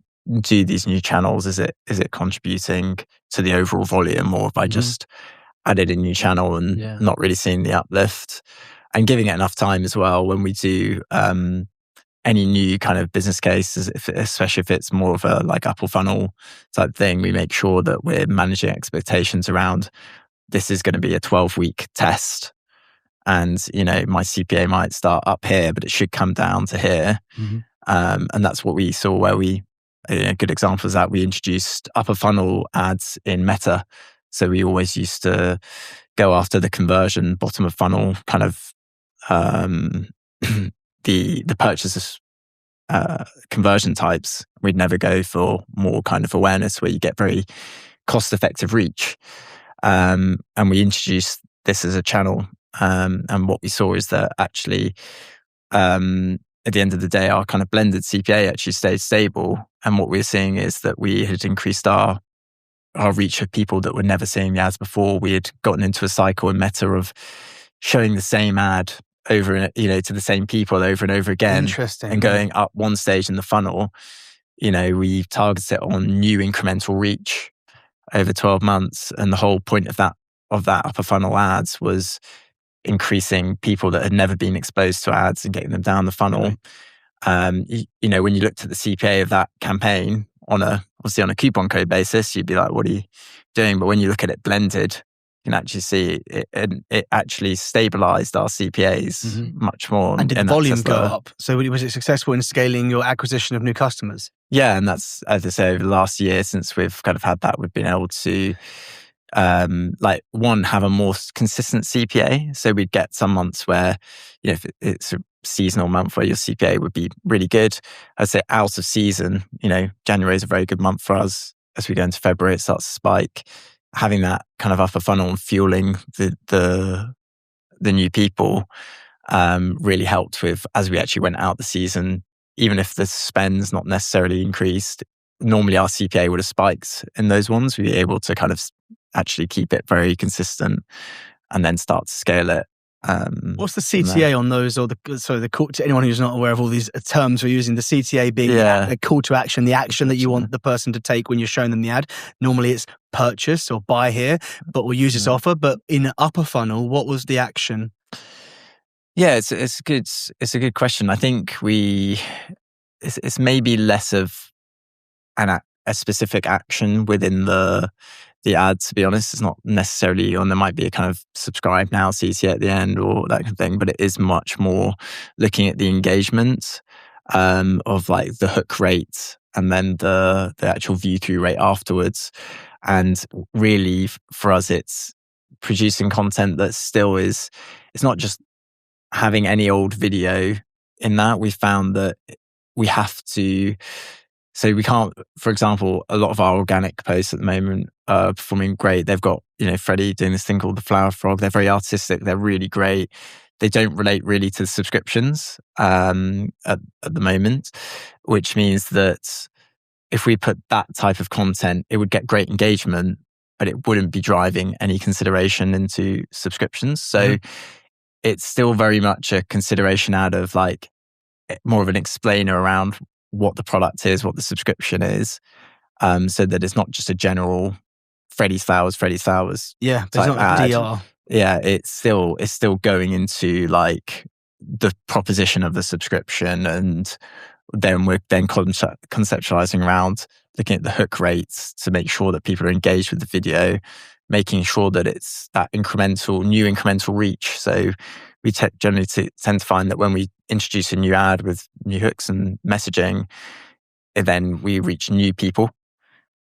[SPEAKER 1] do these new channels, is it contributing to the overall volume, or if I just added a new channel and not really seeing the uplift? And giving it enough time as well when we do any new kind of business cases, especially if it's more of a like upper funnel type thing, we make sure that we're managing expectations around, this is going to be a 12-week test. And, my CPA might start up here, but it should come down to here. And that's what we saw where a good example is that we introduced upper funnel ads in Meta. So we always used to go after the conversion, bottom of funnel kind of the purchase conversion types. We'd never go for more kind of awareness where you get very cost-effective reach. And we introduced this as a channel. And what we saw is that actually, at the end of the day, our kind of blended CPA actually stayed stable. And what we're seeing is that we had increased our reach of people that were never seeing the ads before. We had gotten into a cycle in Meta of showing the same ad over, to the same people over and over again.
[SPEAKER 2] Interesting.
[SPEAKER 1] And going up one stage in the funnel, we targeted it on new incremental reach over 12 months. And the whole point of that upper funnel ads was increasing people that had never been exposed to ads and getting them down the funnel. Right. When you looked at the CPA of that campaign obviously on a coupon code basis, you'd be like, what are you doing? But when you look at it blended, you can actually see it actually stabilized our CPAs much more.
[SPEAKER 2] And did the volume go up? So was it successful in scaling your acquisition of new customers?
[SPEAKER 1] Yeah, and that's, as I say, over the last year since we've kind of had that, we've been able to have a more consistent CPA. So we'd get some months where, if it's a seasonal month where your CPA would be really good. I'd say out of season, January is a very good month for us. As we go into February, it starts to spike. Having that kind of upper funnel and fueling the new people really helped with, as we actually went out the season, even if the spend's not necessarily increased, normally our CPA would have spiked in those ones. We'd be able to kind of actually keep it very consistent and then start to scale it.
[SPEAKER 2] What's the CTA on those, or the call to anyone who's not aware of all these terms we're using? The CTA being the call to action, the action that you want the person to take when you're showing them the ad. Normally it's purchase or buy here, but we'll use this offer. But in upper funnel, what was the action?
[SPEAKER 1] Yeah, it's a good question. I think it's maybe less of a specific action within the ad, to be honest. It's not necessarily there might be a kind of subscribe now CTA at the end or that kind of thing, but it is much more looking at the engagement of like the hook rate and then the actual view through rate afterwards. And really for us, it's producing content that still it's not just having any old video in that. We found that we have to, so we can't, for example, a lot of our organic posts at the moment are performing great. They've got, Freddie doing this thing called the flower frog. They're very artistic. They're really great. They don't relate really to the subscriptions at the moment, which means that if we put that type of content, it would get great engagement, but it wouldn't be driving any consideration into subscriptions. So it's still very much a consideration ad of like more of an explainer around what the product is, what the subscription is, so that it's not just a general Freddie's flowers.
[SPEAKER 2] Yeah, there's not
[SPEAKER 1] ad.
[SPEAKER 2] DR.
[SPEAKER 1] Yeah, it's still going into like the proposition of the subscription, and then we're conceptualizing around looking at the hook rates to make sure that people are engaged with the video, making sure that it's that new incremental reach. So we generally tend to find that when we introduce a new ad with new hooks and messaging, then we reach new people,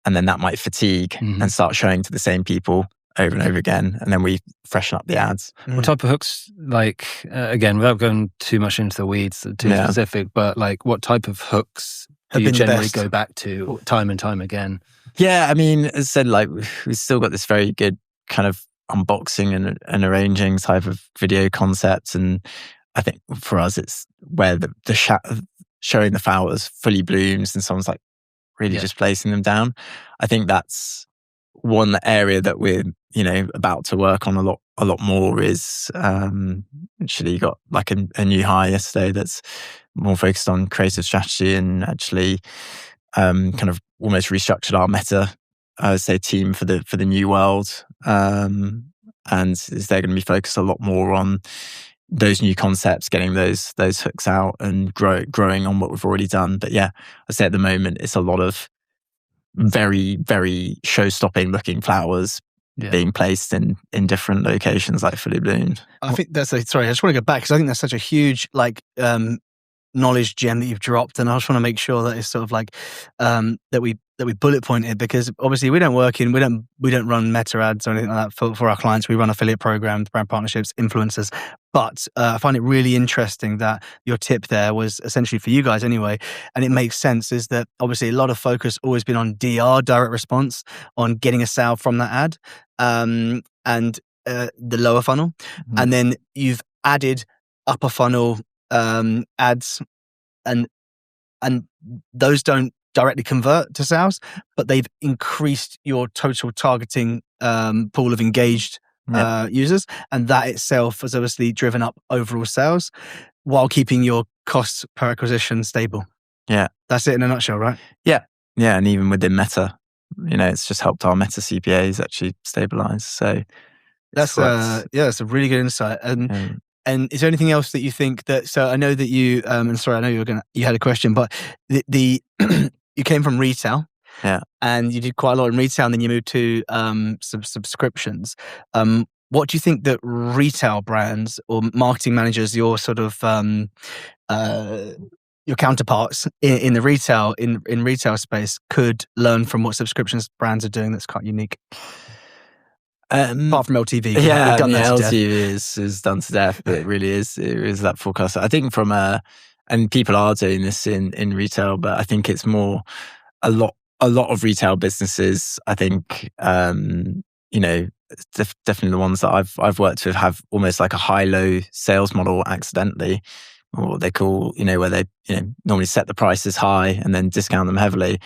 [SPEAKER 1] and then that might fatigue and start showing to the same people over and over again, and then we freshen up the ads.
[SPEAKER 3] What type of hooks, like, again, without going too much into the weeds, too specific, but like what type of hooks do you generally go back to time and time again?
[SPEAKER 1] Yeah, I mean, as I said, like we've still got this very good kind of unboxing and arranging type of video concept, and I think for us, it's where the showing the flowers fully blooms and someone's like really just placing them down. I think that's one area that we're, about to work on a lot more is actually got like a new hire yesterday that's more focused on creative strategy and actually kind of almost restructured our meta, team for the new world. And they're going to be focused a lot more on those new concepts, getting those hooks out and growing on what we've already done. But yeah, I'd say at the moment it's a lot of very, very show-stopping looking flowers being placed in different locations, like fully bloomed.
[SPEAKER 2] I think that's sorry, I just want to go back because I think that's such a huge knowledge gem that you've dropped, and I just want to make sure that it's sort of like that we bullet pointed, because obviously we don't run meta ads or anything like that for our clients. We run affiliate programs, brand partnerships, influencers. But I find it really interesting that your tip there was essentially for you guys anyway, and it makes sense, is that obviously a lot of focus always been on DR, direct response, on getting a sale from that ad, and the lower funnel. Mm-hmm. And then you've added upper funnel ads, and those don't directly convert to sales, but they've increased your total targeting pool of engaged users, and that itself has obviously driven up overall sales while keeping your costs per acquisition stable.
[SPEAKER 1] Yeah,
[SPEAKER 2] that's it in a nutshell, right?
[SPEAKER 1] Yeah, and even within Meta, it's just helped our Meta CPAs actually stabilize. So
[SPEAKER 2] that's that's a really good insight. And is there anything else that you think that? So I know that you, and sorry, I know you had a question, but the you came from retail, and you did quite a lot in retail, and then you moved to subscriptions. What do you think that retail brands or marketing managers, your sort of your counterparts in the retail in retail space, could learn from what subscriptions brands are doing that's quite unique? Apart from LTV,
[SPEAKER 1] LTV is done to death, but it really is that forecast. I think from and people are doing this in retail, but I think it's more a lot of retail businesses. I think definitely the ones that I've worked with have almost like a high-low sales model accidentally, or what they call where they normally set the prices high and then discount them heavily.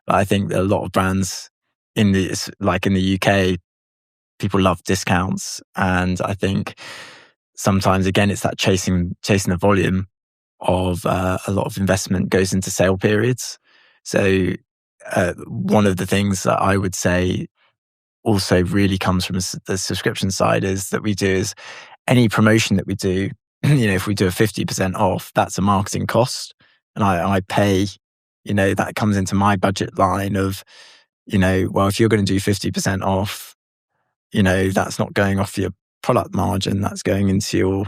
[SPEAKER 1] But I think that a lot of brands in the UK, people love discounts, and I think sometimes again it's that chasing the volume of a lot of investment goes into sale periods. So one of the things that I would say also really comes from the subscription side is that we do is any promotion that we do, if we do a 50% off, that's a marketing cost, and I pay, that comes into my budget line of, well, if you're going to do 50% off, that's not going off your product margin, that's going into your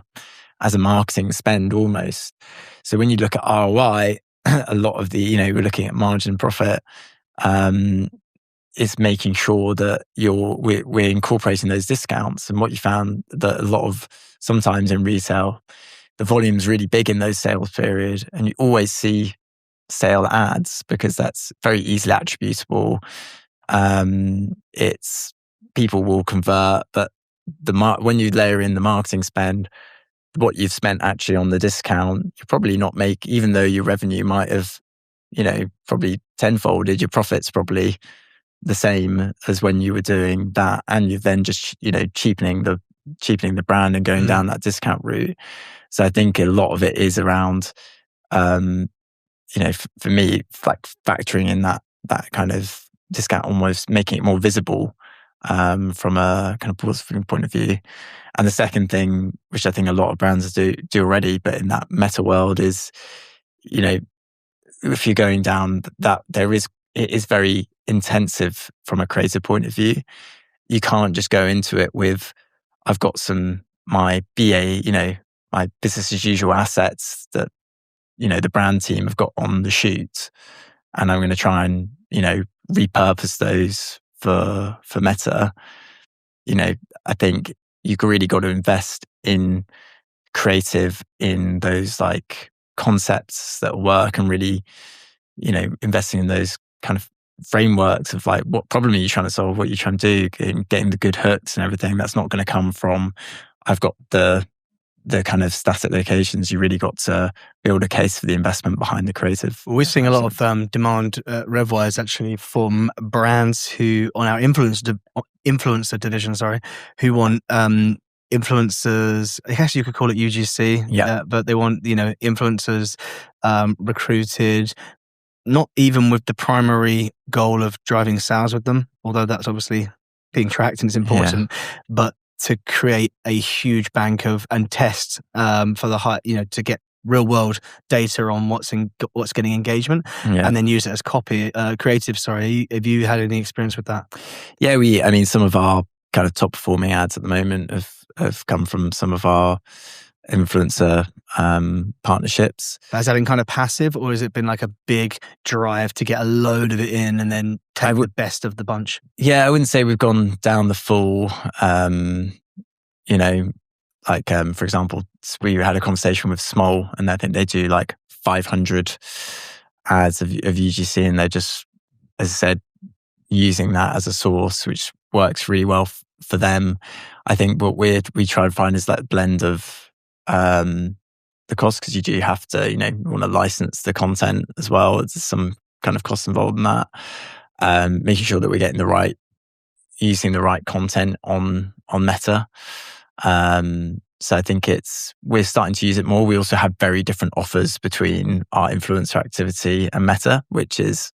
[SPEAKER 1] as a marketing spend almost. So when you look at ROI, a lot of the, we're looking at margin profit, is making sure that we're incorporating those discounts. And what you found that a lot of, sometimes in retail, the volume's really big in those sales period, and you always see sale ads because that's very easily attributable. It's people will convert, but when you layer in the marketing spend, what you've spent actually on the discount, you probably not make, even though your revenue might have, probably tenfolded, your profit's probably the same as when you were doing that, and you're then just, cheapening the brand and going down that discount route. So I think a lot of it is around, for me, like factoring in that kind of discount, almost making it more visible from a kind of positive point of view. And the second thing, which I think a lot of brands do already, but in that meta world, is, if you're going down that, it is very intensive from a creative point of view. You can't just go into it with, I've got my BA, my business as usual assets that, the brand team have got on the shoot, and I'm going to try and, repurpose those for meta. I think you've really got to invest in creative, in those like concepts that work, and really, investing in those kind of frameworks of like, what problem are you trying to solve, what you're trying to do, getting the good hooks and everything. That's not going to come from, I've got the the kind of static locations, you really got to build a case for the investment behind the creative.
[SPEAKER 2] We're seeing a lot of demand RevWise actually from brands who on our influencer division, who want influencers. I guess you could call it UGC, but they want influencers recruited, not even with the primary goal of driving sales with them, although that's obviously being tracked and is important, but to create a huge bank of and test for the high, to get real world data on what's getting engagement, and then use it as creative. Sorry, have you had any experience with that?
[SPEAKER 1] Yeah, some of our kind of top performing ads at the moment have come from some of our influencer partnerships.
[SPEAKER 2] Has that been kind of passive, or has it been like a big drive to get a load of it in and then take the best of the bunch?
[SPEAKER 1] Yeah, I wouldn't say we've gone down the full, for example, we had a conversation with Small, and I think they do like 500 ads of UGC, and they're just, as I said, using that as a source, which works really well for them. I think what we try to find is that blend of the cost, because you do have to, want to license the content as well. There's some kind of cost involved in that. Making sure that we're getting using the right content on Meta. So I think we're starting to use it more. We also have very different offers between our influencer activity and Meta, which is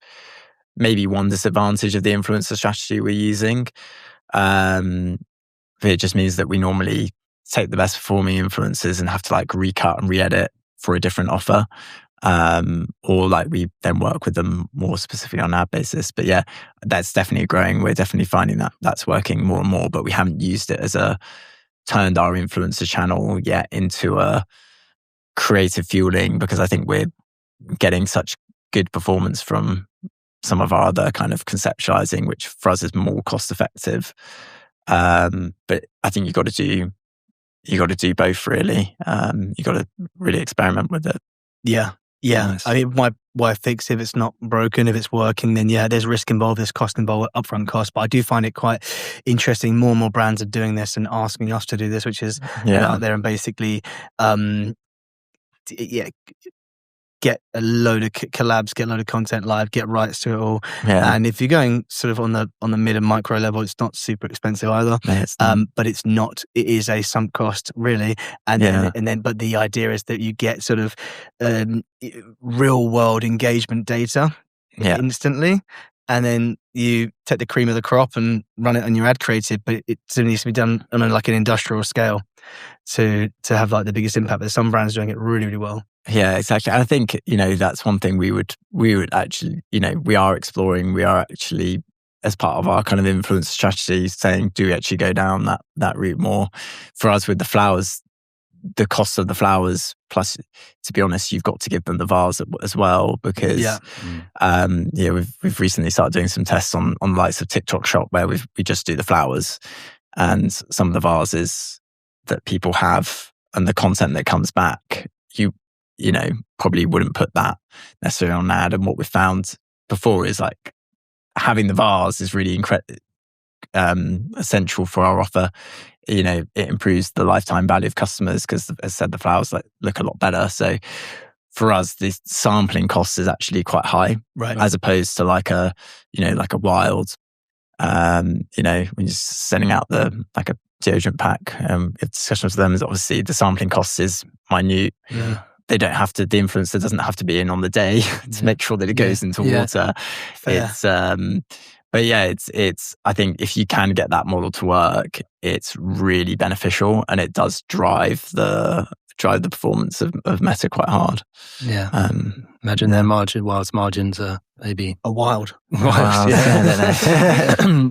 [SPEAKER 1] maybe one disadvantage of the influencer strategy we're using. It just means that we normally take the best performing influencers and have to like recut and re-edit for a different offer. Or like we then work with them more specifically on an ad basis. But yeah, that's definitely growing. We're definitely finding that that's working more and more, but we haven't used it turned our influencer channel yet into a creative fueling, because I think we're getting such good performance from some of our other kind of conceptualizing, which for us is more cost effective. But I think you got to do both really. You got to really experiment with it.
[SPEAKER 2] Yeah. Nice. I mean, why fix if it's not broken? If it's working, then there's risk involved, there's cost involved, upfront cost. But I do find it quite interesting. More and more brands are doing this and asking us to do this, which is out there and basically, get a load of collabs, get a load of content live, get rights to it all. Yeah. And if you're going sort of on the mid and micro level, it's not super expensive either. But it's not. It is a sunk cost really. And then, but the idea is that you get sort of real world engagement data instantly, and then you take the cream of the crop and run it on your ad creative. But it still needs to be done on like an industrial scale to have like the biggest impact. But some brands are doing it really, really well.
[SPEAKER 1] Yeah, exactly. And I think, that's one thing we would actually, we are exploring, we are actually, as part of our kind of influence strategy, saying, do we actually go down that route more? For us with the flowers, the cost of the flowers, plus, to be honest, you've got to give them the vase as well, because we've recently started doing some tests on the likes of TikTok Shop, where we just do the flowers, and some of the vases that people have and the content that comes back, you probably wouldn't put that necessarily on an ad. And what we've found before is like having the vase is really essential for our offer. It improves the lifetime value of customers because, as I said, the flowers look a lot better. So for us, the sampling cost is actually quite high, right? As opposed to like a wild, when you're sending out a deodorant pack. If discussions with them is obviously the sampling cost is minute. Yeah. They don't have to. The influencer doesn't have to be in on the day to make sure that it goes into water. Fair. It's. I think if you can get that model to work, it's really beneficial, and it does drive the performance of Meta quite hard.
[SPEAKER 3] Yeah. Imagine their margins are maybe
[SPEAKER 2] a wild.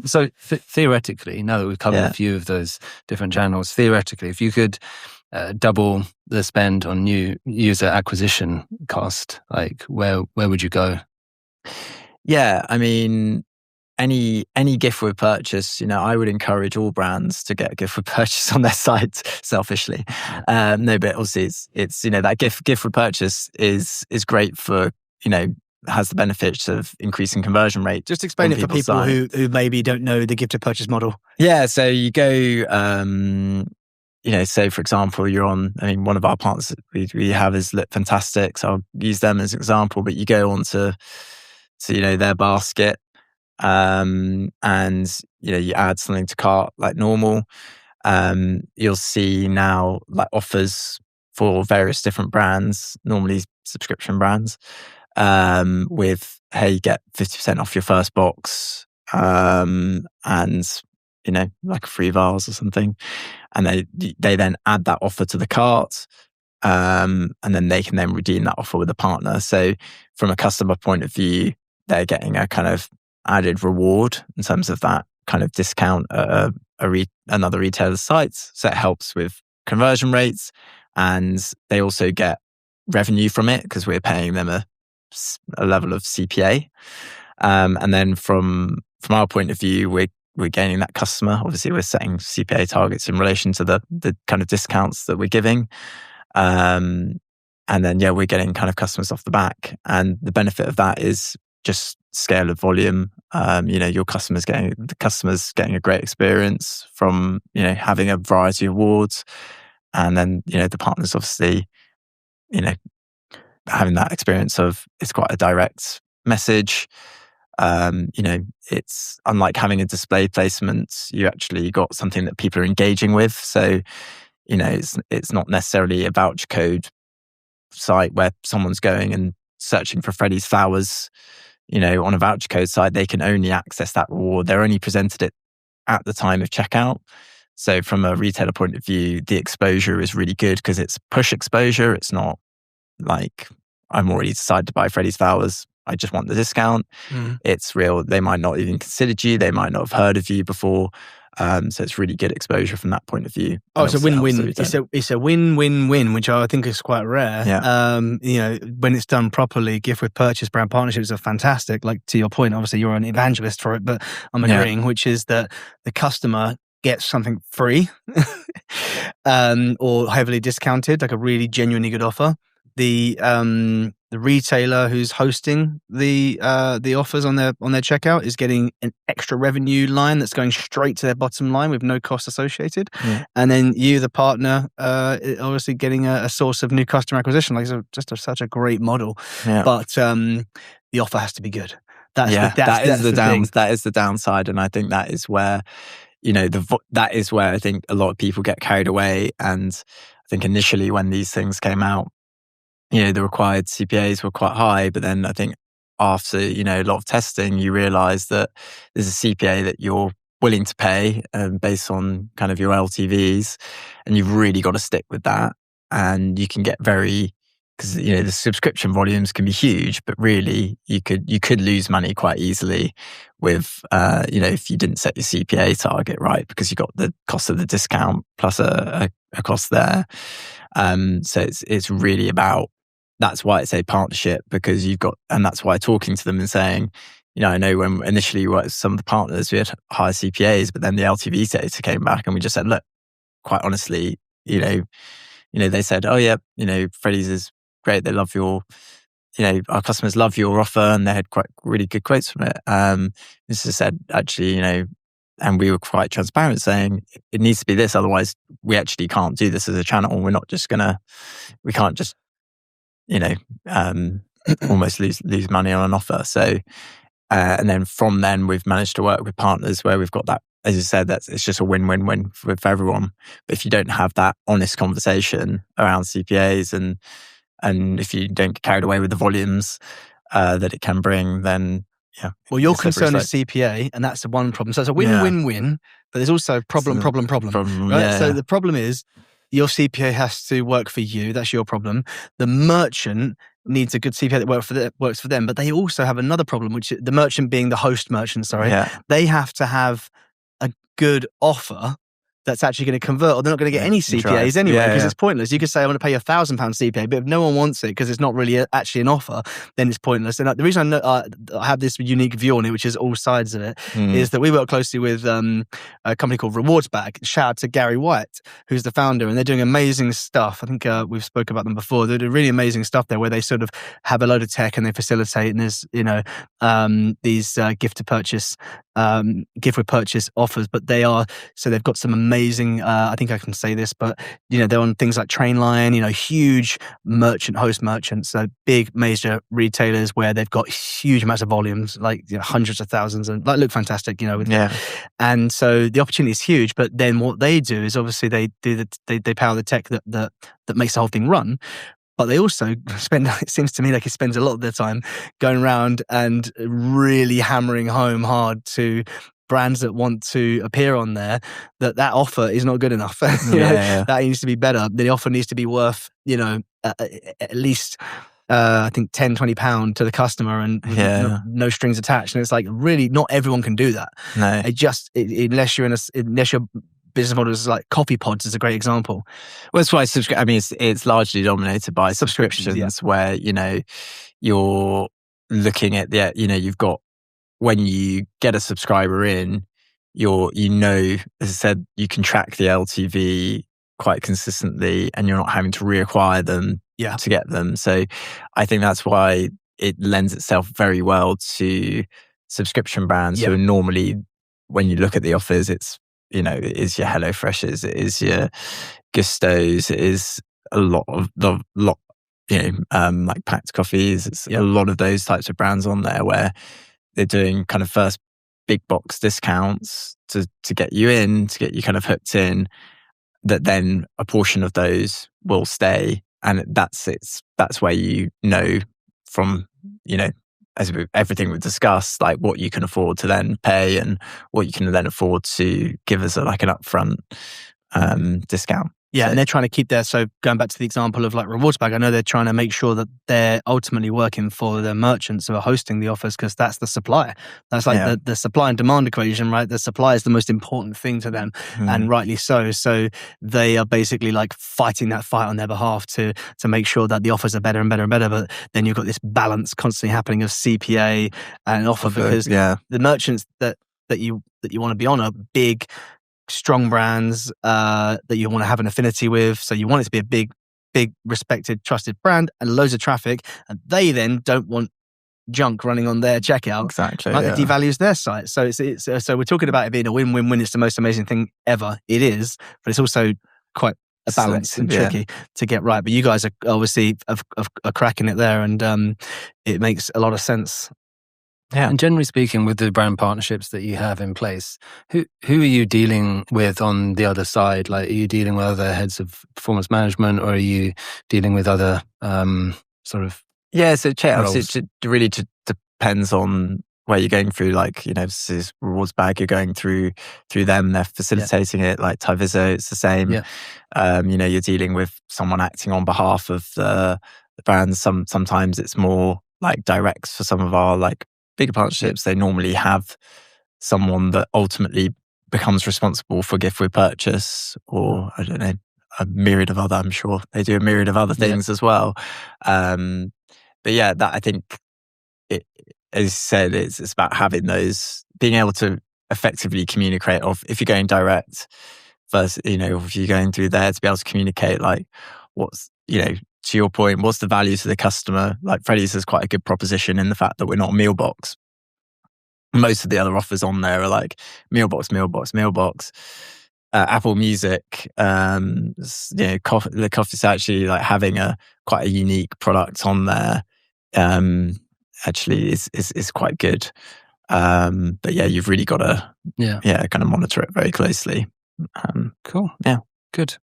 [SPEAKER 3] So theoretically, now that we've covered a few of those different channels, theoretically, if you could double the spend on new user acquisition cost, like where would you go?
[SPEAKER 1] Yeah, I mean, any gift with purchase, I would encourage all brands to get a gift with purchase on their site selfishly. No, but obviously it's that gift with purchase is great for, has the benefits of increasing conversion rate.
[SPEAKER 2] Just explain it for people who maybe don't know the gift with purchase model.
[SPEAKER 1] Yeah, so you go, say for example, you're on, one of our partners we have is Look Fantastic, so I'll use them as an example, but you go on to their basket, and you add something to cart like normal. You'll see now like offers for various different brands, normally subscription brands, with, hey, you get 50% off your first box, and like a free vase or something, and they then add that offer to the cart, and then they can then redeem that offer with a partner. So from a customer point of view, they're getting a kind of added reward in terms of that kind of discount at another retailer's site. So it helps with conversion rates, and they also get revenue from it because we're paying them a level of CPA. And then from our point of view, we're gaining that customer. Obviously, we're setting CPA targets in relation to the kind of discounts that we're giving. And then, we're getting kind of customers off the back. And the benefit of that is just scale of volume. Your customers getting a great experience from, having a variety of awards. And then, the partners obviously, having that experience of, it's quite a direct message. It's unlike having a display placement. You actually got something that people are engaging with. So, it's not necessarily a voucher code site where someone's going and searching for Freddie's flowers. On a voucher code site, they can only access that reward. They're only presented it at the time of checkout. So from a retailer point of view, the exposure is really good because it's push exposure. It's not like, I'm already decided to buy Freddie's flowers, I just want the discount. It's real. They might not even considered you. They might not have heard of you before. So it's really good exposure from that point of view.
[SPEAKER 2] Oh, it's a win-win. It's a win-win-win, which I think is quite rare.
[SPEAKER 1] Yeah.
[SPEAKER 2] When it's done properly, gift with purchase brand partnerships are fantastic. Like, to your point, obviously you're an evangelist for it, but I'm agreeing, which is that the customer gets something free or heavily discounted, like a really genuinely good offer. The retailer who's hosting the offers on their checkout is getting an extra revenue line that's going straight to their bottom line with no cost associated. And then you, the partner, obviously getting a source of new customer acquisition. Like, it's just such a great model. But the offer has to be good. That is the downside, and I think that is where that is where I think a lot of people get carried away. And I think initially when these things came out, the required CPAs were quite high, but then I think after, a lot of testing, you realize that there's a CPA that you're willing to pay based on kind of your LTVs, and you've really got to stick with that. And you can get because the subscription volumes can be huge, but really you could lose money quite easily with if you didn't set your CPA target right, because you got the cost of the discount plus a cost there. So it's really about, that's why it's a partnership, because and that's why talking to them and saying, I know when initially we worked with some of the partners, we had higher CPAs, but then the LTV data came back and we just said, look, quite honestly, they said, oh yeah, Freddie's is great. They love our customers love your offer, and they had quite really good quotes from it. This has said, actually, and we were quite transparent saying it needs to be this, otherwise we actually can't do this as a channel. We're not just we can't just, almost lose money on an offer. So, and then from then we've managed to work with partners where we've got that, as you said, it's just a win-win-win for everyone. But if you don't have that honest conversation around CPAs and if you don't get carried away with the volumes that it can bring, then well, your concern is CPA, and that's the one problem. So it's a win-win-win, but there's also problem. Right?
[SPEAKER 1] Yeah.
[SPEAKER 2] So the problem is your CPA has to work for you. That's your problem. The merchant needs a good CPA that works for them, but they also have another problem, which the merchant being the host merchant, they have to have a good offer that's actually going to convert, or they're not going to get any CPAs anyway, because it's pointless. You could say, I want to pay you £1,000 CPA, but if no one wants it because it's not really actually an offer, then it's pointless. And the reason I have this unique view on it, which is all sides of it, is that we work closely with a company called Rewards Bag. Shout out to Gary White, who's the founder, and they're doing amazing stuff. I think we've spoke about them before. They're doing really amazing stuff there, where they sort of have a load of tech and they facilitate, and there's these gift with purchase offers, but they've got some amazing amazing, I think I can say this, but they're on things like Trainline, huge host merchants, big major retailers where they've got huge amounts of volumes, like hundreds of thousands, and look fantastic, and so the opportunity is huge. But then what they do is obviously they power the tech that makes the whole thing run. But they also spend, it seems to me like he spends a lot of their time going around and really hammering home hard to brands that want to appear on there that offer is not good enough. That needs to be better. The offer needs to be worth, at least I think £10-20 to the customer and no strings attached. And it's like, really, not everyone can do that.
[SPEAKER 1] No,
[SPEAKER 2] unless your business model is like coffee pods is a great example.
[SPEAKER 1] Well, that's why it's largely dominated by subscriptions where, you're looking at you've got, when you get a subscriber in, as I said, you can track the LTV quite consistently and you're not having to reacquire them to get them. So I think that's why it lends itself very well to subscription brands who are normally, when you look at the offers, it's it is your HelloFreshes, it is your Gustos, it is a lot of like packed coffees. It's a lot of those types of brands on there where they're doing kind of first big box discounts to get you in, to get you kind of hooked in, that then a portion of those will stay. And that's where from, as everything we've discussed, like what you can afford to then pay and what you can then afford to give as an upfront discount.
[SPEAKER 2] Yeah, and they're trying to keep so going back to the example of like Rewards Bag, I know they're trying to make sure that they're ultimately working for the merchants who are hosting the offers, because that's the supply. That's like the supply and demand equation, right? The supply is the most important thing to them, and rightly so. So they are basically like fighting that fight on their behalf to make sure that the offers are better and better and better. But then you've got this balance constantly happening of CPA and offer, because the merchants that you want to be on are big, strong brands that you want to have an affinity with. So you want it to be a big, respected, trusted brand and loads of traffic. And they then don't want junk running on their checkout.
[SPEAKER 1] Exactly.
[SPEAKER 2] Right? It devalues their site. So so we're talking about it being a win-win-win. It's the most amazing thing ever. It is, but it's also quite a balance and tricky to get right. But you guys are obviously are cracking it there, and it makes a lot of sense.
[SPEAKER 3] Yeah. And generally speaking, with the brand partnerships that you have in place, who are you dealing with on the other side? Like, are you dealing with other heads of performance management, or are you dealing with other sort of
[SPEAKER 1] so it really depends on where you're going through. Like, this is Rewards Bag, you're going through them, they're facilitating it. Like Tyviso, it's the same. You're dealing with someone acting on behalf of the brands. Sometimes it's more like directs for some of our like bigger partnerships. They normally have someone that ultimately becomes responsible for gift with purchase, or I don't know, a myriad of other, I'm sure they do a myriad of other things as well. But that, I think, as you said, it's about having those, being able to effectively communicate if you're going direct versus, if you're going through there, to be able to communicate like what's, to your point, what's the value to the customer? Like Freddie's has quite a good proposition in the fact that we're not a meal box. Most of the other offers on there are like meal box. Apple Music, the coffee's actually like having quite a unique product on there. Actually is quite good. But you've really got to kind of monitor it very closely.
[SPEAKER 3] Cool. Yeah. Good.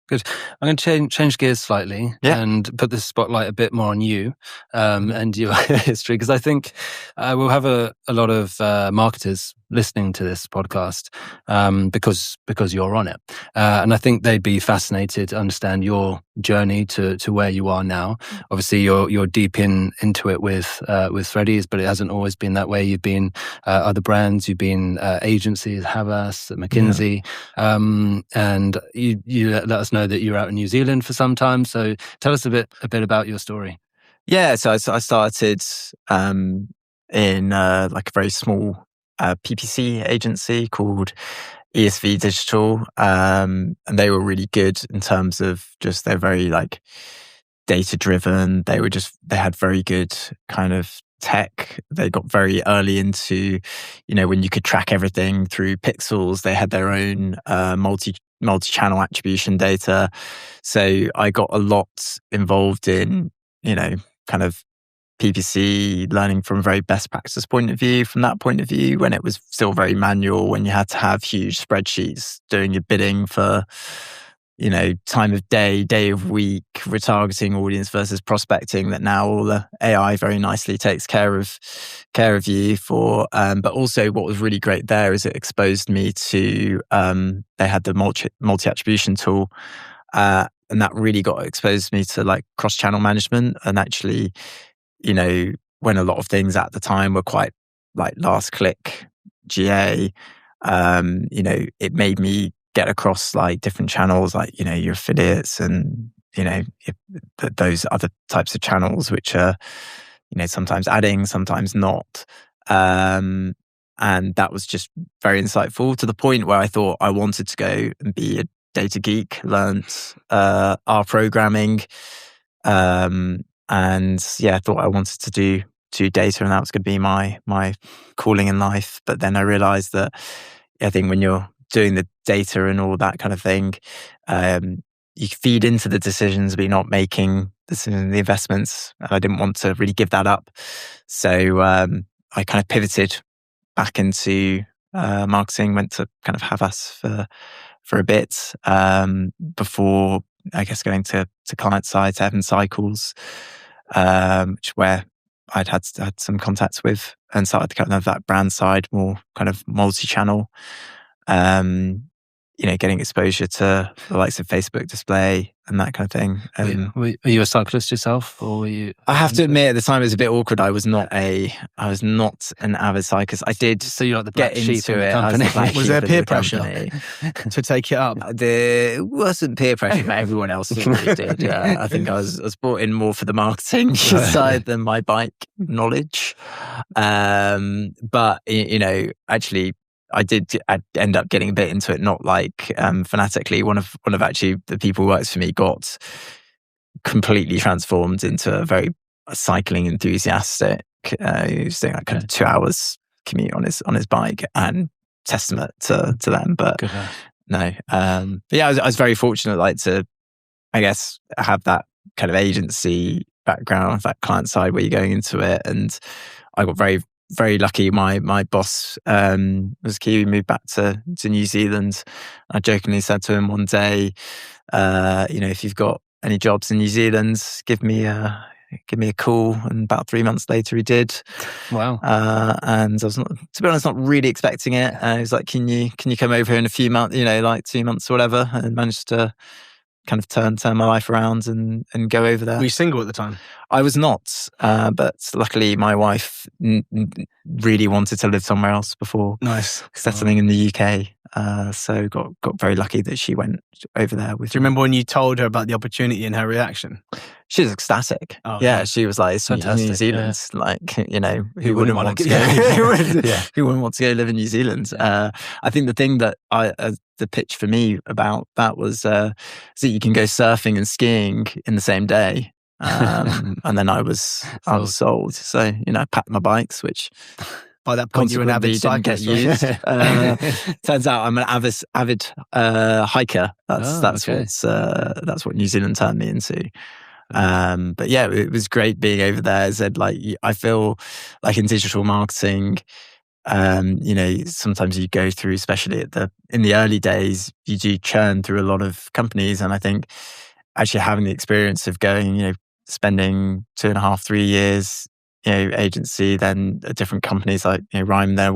[SPEAKER 3] I'm going to change gears slightly and put the spotlight a bit more on you and your history, because I think we'll have a lot of marketers listening to this podcast because you're on it, and I think they'd be fascinated to understand your journey to where you are now. Obviously, you're deep into it with Freddie's, but it hasn't always been that way. You've been other brands, you've been agencies, Havas, McKinsey, and you let us know that you're out in New Zealand for some time. So tell us a bit about your story.
[SPEAKER 1] Yeah, so I started in like a very small PPC agency called ESV Digital, and they were really good in terms of just, they're very like data driven. They had very good kind of tech. They got very early into, when you could track everything through pixels. They had their own multi-channel attribution data. So I got a lot involved in, kind of PPC, learning from a very best practice point of view, from that point of view, when it was still very manual, when you had to have huge spreadsheets doing your bidding for, time of day of week, retargeting audience versus prospecting, that now all the AI very nicely takes care of you for. But also what was really great there is it exposed me to, they had the multi-attribution tool, and that really exposed me to like cross-channel management. And actually, when a lot of things at the time were quite like last click GA, it made me get across like different channels, like, your affiliates and, those other types of channels, which are, sometimes adding, sometimes not. And that was just very insightful, to the point where I thought I wanted to go and be a data geek, learnt R programming. And I thought I wanted to do data, and that was going to be my calling in life. But then I realized that I think when you're doing the data and all that kind of thing, you feed into the decisions, but you're not making the investments. And I didn't want to really give that up. So I kind of pivoted back into marketing, went to kind of Havas for a bit before, I guess, going to client side, to Evan Cycles, where I'd had some contacts with, and started kind of that brand side, more kind of multi-channel, getting exposure to the likes of Facebook display and that kind of thing.
[SPEAKER 3] Were you a cyclist yourself, or were you?
[SPEAKER 1] I have to admit, at the time it was a bit awkward. I was not an avid cyclist. I did.
[SPEAKER 3] So you're like the black
[SPEAKER 1] get
[SPEAKER 3] sheep
[SPEAKER 1] into it.
[SPEAKER 2] Was there peer pressure to take it up?
[SPEAKER 1] There wasn't peer pressure, but everyone else really did. I think I was brought in more for the marketing side than my bike knowledge. But actually, I'd end up getting a bit into it, not like fanatically. One of actually the people who works for me got completely transformed into a very cycling enthusiastic. He was doing like kind of 2 hours commute on his bike, and testament to them. But no, but yeah, I was very fortunate, like, to, I guess, have that kind of agency background, that client side where you're going into it, and I got very, very lucky. My boss was Kiwi, moved back to New Zealand. I jokingly said to him one day, if you've got any jobs in New Zealand, give me a call. And about 3 months later, he did.
[SPEAKER 3] Wow.
[SPEAKER 1] And I was, to be honest, not really expecting it. He was like, "Can you come over here in a few months? Like 2 months or whatever," and managed to kind of turn my life around and go over there.
[SPEAKER 2] Were you single at the time?
[SPEAKER 1] I was not, but luckily my wife really wanted to live somewhere else before settling in the UK. So got very lucky that she went over there with.
[SPEAKER 2] Do you remember when you told her about the opportunity and her reaction?
[SPEAKER 1] She was ecstatic. Oh, yeah, she was like, "It's fantastic. New Zealand, like, who wouldn't want to go? Who wouldn't want to go live in New Zealand?" I think the thing that the pitch for me about that was that you can go surfing and skiing in the same day. And then I was sold. So, I packed my bikes, which
[SPEAKER 2] by that point you were an avid cyclist.
[SPEAKER 1] Didn't get used. Turns out I'm an avid hiker. That's what New Zealand turned me into. But yeah, it was great being over there. I said, like, I feel like in digital marketing, sometimes you go through, especially in the early days, you do churn through a lot of companies. And I think actually having the experience of going, spending 2.5-3 years, agency, then at different companies like, Rhyme there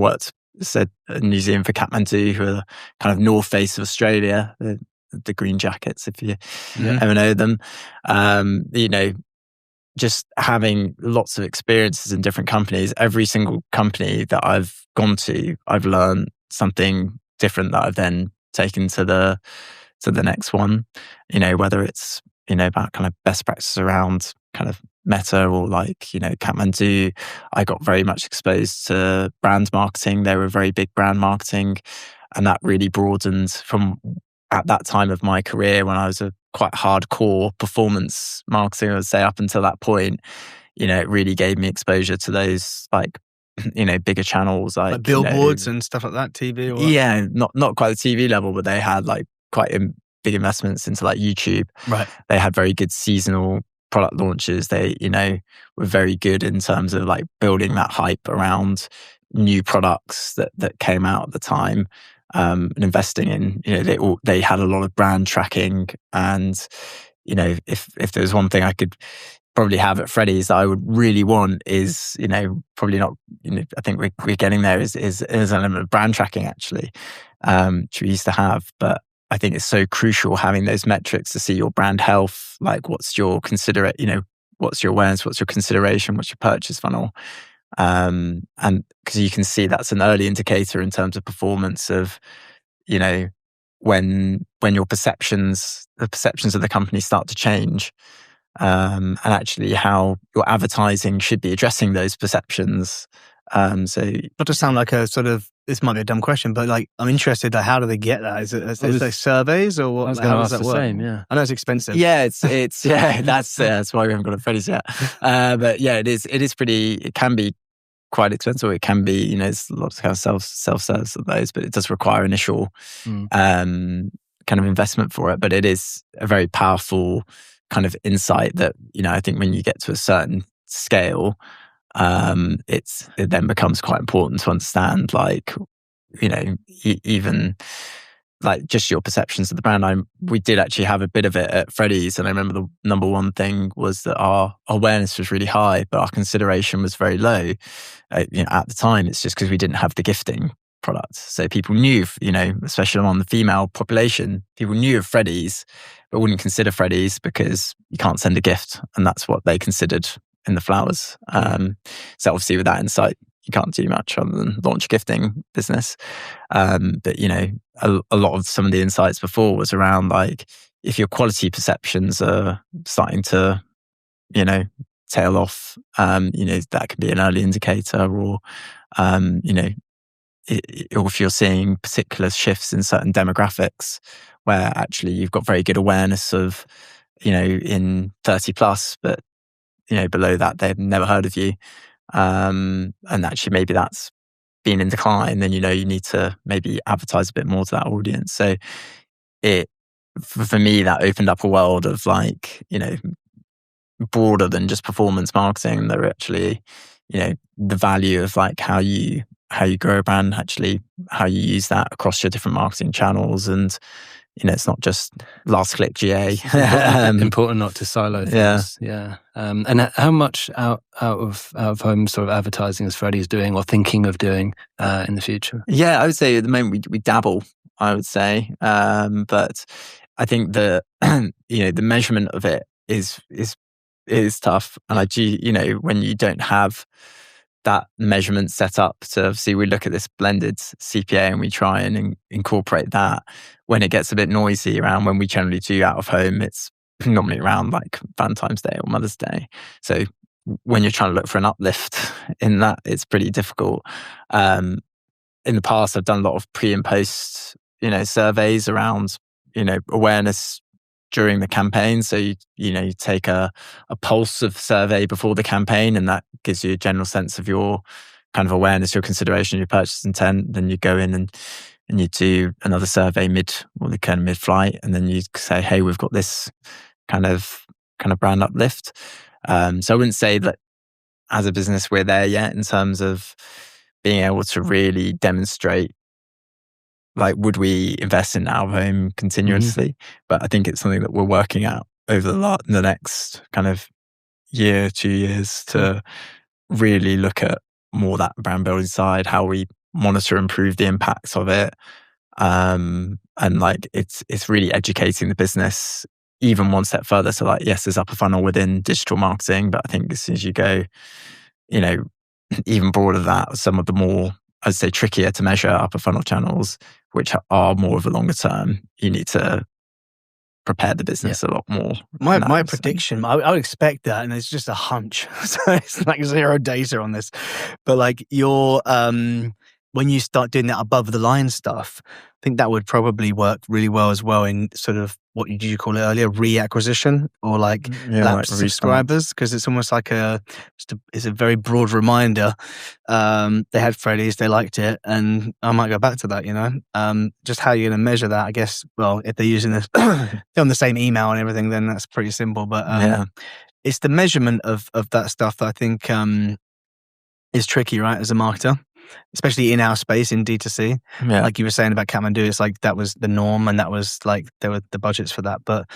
[SPEAKER 1] said New Zealand for Kathmandu, who are kind of north face of Australia, the green jackets, if you ever know them. Just having lots of experiences in different companies. Every single company that I've gone to, I've learned something different that I've then taken to the next one. Whether it's about kind of best practices around kind of meta, or like Kathmandu, I got very much exposed to brand marketing. They were very big brand marketing, and that really broadened from at that time of my career when I was a quite hardcore performance marketing, I would say, up until that point. It really gave me exposure to those like bigger channels like
[SPEAKER 2] billboards and stuff like that, TV.
[SPEAKER 1] Yeah, not quite the TV level, but they had like quite big investments into like YouTube.
[SPEAKER 2] Right.
[SPEAKER 1] They had very good seasonal product launches. They, were very good in terms of like building that hype around new products that came out at the time, and investing in, they had a lot of brand tracking. And, if there's one thing I could probably have at Freddie's that I would really want is, probably not, I think we're getting there is an element of brand tracking actually, which we used to have. But I think it's so crucial having those metrics to see your brand health, like what's your what's your awareness, what's your consideration, what's your purchase funnel. And because you can see that's an early indicator in terms of performance of, when your the perceptions of the company start to change, and actually how your advertising should be addressing those perceptions. So
[SPEAKER 2] not to sound like a sort of, this might be a dumb question, but like I'm interested, like how do they get that? Is it surveys or what?
[SPEAKER 3] I was going to ask the same, yeah.
[SPEAKER 2] I know it's expensive.
[SPEAKER 1] Yeah, it's yeah, that's why we haven't got a Freddie's yet. But yeah, it can be quite expensive. It can be, there's lots of kind of self-service of those, but it does require initial kind of investment for it. But it is a very powerful kind of insight that, I think when you get to a certain scale, it then becomes quite important to understand, like, even like just your perceptions of the brand. We did actually have a bit of it at Freddie's, and I remember the number one thing was that our awareness was really high, but our consideration was very low. At the time, it's just because we didn't have the gifting product. So people knew, especially among the female population, people knew of Freddie's, but wouldn't consider Freddie's because you can't send a gift, and that's what they considered in the flowers. So obviously with that insight, you can't do much other than launch a gifting business. But a lot of some of the insights before was around like, if your quality perceptions are starting to, tail off, that could be an early indicator, or, or if you're seeing particular shifts in certain demographics where actually you've got very good awareness of, in 30 plus, but below that, they've never heard of you. And actually maybe that's been in decline, then you need to maybe advertise a bit more to that audience. So for me, that opened up a world of like, broader than just performance marketing. There are actually, the value of like how you grow a brand, actually how you use that across your different marketing channels. And it's not just last click GA.
[SPEAKER 3] Important not to silo things. Yeah. And how much out of home sort of advertising is Freddie's doing or thinking of doing in the future? Yeah,
[SPEAKER 1] I would say at the moment we dabble, I would say. But I think the measurement of it is tough. And I do, when you don't have that measurement set up, so obviously we look at this blended CPA and we try and incorporate that. When it gets a bit noisy around when we generally do out of home, it's normally around like Valentine's Day or Mother's Day. So when you're trying to look for an uplift in that, it's pretty difficult. In the past, I've done a lot of pre and post, surveys around, awareness during the campaign. So you take a pulse of survey before the campaign, and that gives you a general sense of your kind of awareness, your consideration, your purchase intent. Then you go in and you do another survey mid-flight, and then you say, hey, we've got this kind of brand uplift. So I wouldn't say that as a business we're there yet in terms of being able to really demonstrate, like, would we invest in out of home continuously? Mm-hmm. But I think it's something that we're working out over the next kind of year, 2 years to really look at more that brand building side, how we monitor and improve the impacts of it. And like, it's really educating the business even one step further. So like, yes, there's upper funnel within digital marketing, but I think as soon as you go, even broader than that, some of the more, I'd say, trickier to measure upper funnel channels, which are more of a longer term, you need to prepare the business a lot more.
[SPEAKER 2] My prediction, I would expect that, and it's just a hunch. So it's like zero data on this. But like your when you start doing that above the line stuff, I think that would probably work really well as well in sort of, what did you call it earlier, reacquisition, or like lapsed subscribers, because it's almost like it's a very broad reminder. They had Freddie's, they liked it, and I might go back to that, just how you're going to measure that, I guess. Well, if they're using this they're on the same email and everything, then that's pretty simple, but it's the measurement of that stuff that I think is tricky, right, as a marketer, especially in our space in D2C. Like you were saying about Kathmandu, it's like that was the norm, and that was like there were the budgets for that. But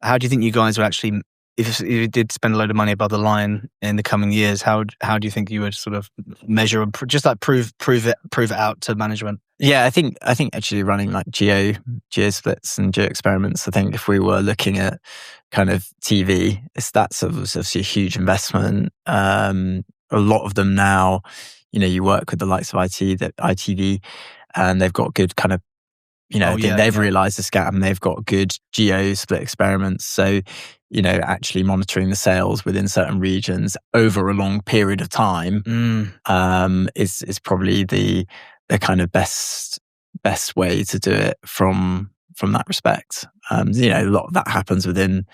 [SPEAKER 2] how do you think you guys would actually, if you did spend a load of money above the line in the coming years, how do you think you would sort of measure and just like prove it out to management?
[SPEAKER 1] Yeah, I think actually running like geo splits and geo experiments, I think if we were looking at kind of TV, that's obviously a huge investment. A lot of them now, you work with the likes of ITV, and they've got good kind of, they've realized the scam. They've got good geo split experiments. So, actually monitoring the sales within certain regions over a long period of time is probably the kind of best way to do it from that respect. A lot of that happens within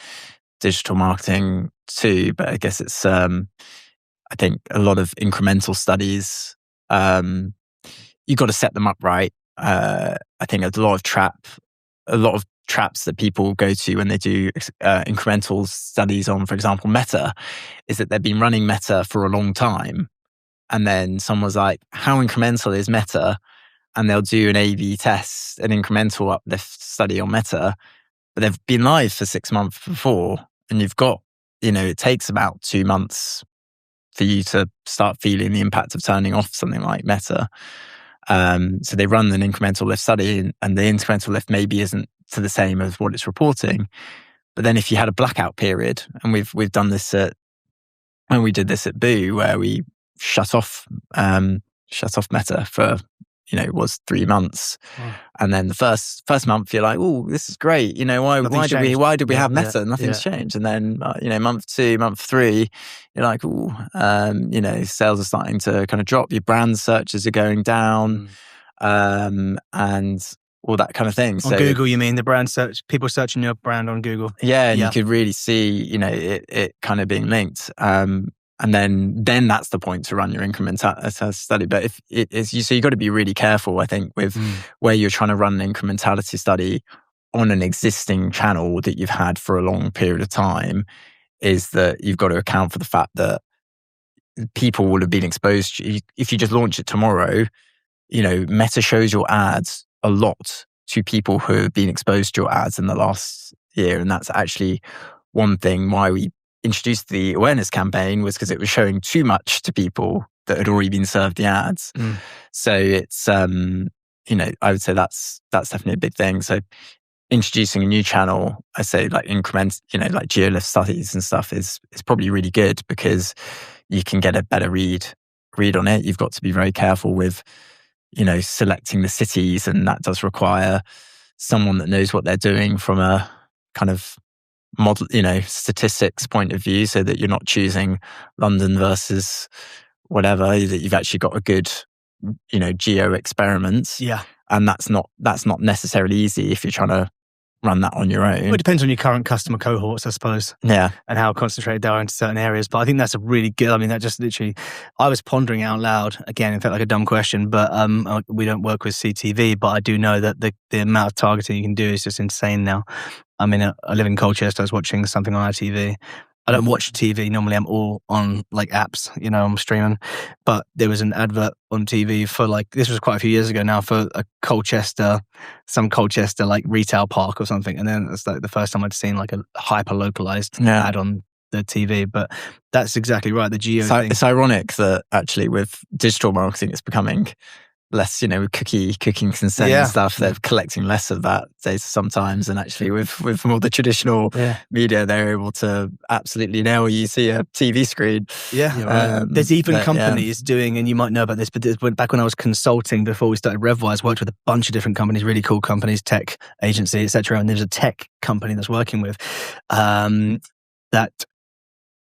[SPEAKER 1] digital marketing too, but I guess it's I think a lot of incremental studies, you've got to set them up right. I think a lot of traps that people go to when they do incremental studies on, for example, Meta, is that they've been running Meta for a long time. And then someone's like, how incremental is Meta? And they'll do an A/B test, an incremental uplift study on Meta, but they've been live for 6 months before. And you've got, it takes about 2 months for you to start feeling the impact of turning off something like Meta. So they run an incremental lift study, and the incremental lift maybe isn't to the same as what it's reporting. But then if you had a blackout period, and we've done this when we did this at Boo, where we shut off Meta for, it was 3 months. Wow. And then the first month you're like, oh, this is great. Why did we have Meta? Nothing's changed. And then, month 2, month 3, you're like, oh, sales are starting to kind of drop. Your brand searches are going down, and all that kind of thing.
[SPEAKER 2] On Google, you mean the brand search, people searching your brand on Google?
[SPEAKER 1] Yeah. And you could really see, it kind of being linked. And then that's the point to run your incrementality study. But if it is, so you've got to be really careful, I think, with where you're trying to run an incrementality study on an existing channel that you've had for a long period of time, is that you've got to account for the fact that people will have been exposed. If you just launch it tomorrow, Meta shows your ads a lot to people who have been exposed to your ads in the last year. And that's actually one thing why we introduced the awareness campaign, was because it was showing too much to people that had already been served the ads. So it's, I would say that's definitely a big thing. So introducing a new channel, I say like increment, like geolift studies and stuff is probably really good, because you can get a better read on it. You've got to be very careful with, selecting the cities, and that does require someone that knows what they're doing from a kind of model, statistics point of view, so that you're not choosing London versus whatever, that you've actually got a good, geo experiments.
[SPEAKER 2] Yeah.
[SPEAKER 1] And that's not necessarily easy if you're trying to run that on your own.
[SPEAKER 2] Well, it depends on your current customer cohorts, I suppose.
[SPEAKER 1] Yeah.
[SPEAKER 2] And how concentrated they are into certain areas. But I think that's a really good, that just literally, I was pondering out loud, again, it felt like a dumb question, but we don't work with CTV, but I do know that the amount of targeting you can do is just insane now. I live in Colchester, I was watching something on ITV. I don't watch TV. Normally I'm all on like apps, I'm streaming. But there was an advert on TV for this was quite a few years ago now, for some Colchester like retail park or something. And then it's like the first time I'd seen like a hyper localized ad on the TV. But that's exactly right. The geo thing.
[SPEAKER 1] It's ironic that actually with digital marketing, it's becoming less, with cooking consent and stuff, they're collecting less of that data sometimes. And actually with more the traditional media, they're able to absolutely nail you see a TV screen.
[SPEAKER 2] Yeah. There's even companies doing, and you might know about this, but back when I was consulting before we started RevWise, worked with a bunch of different companies, really cool companies, tech agency, etc. And there's a tech company that's working with that,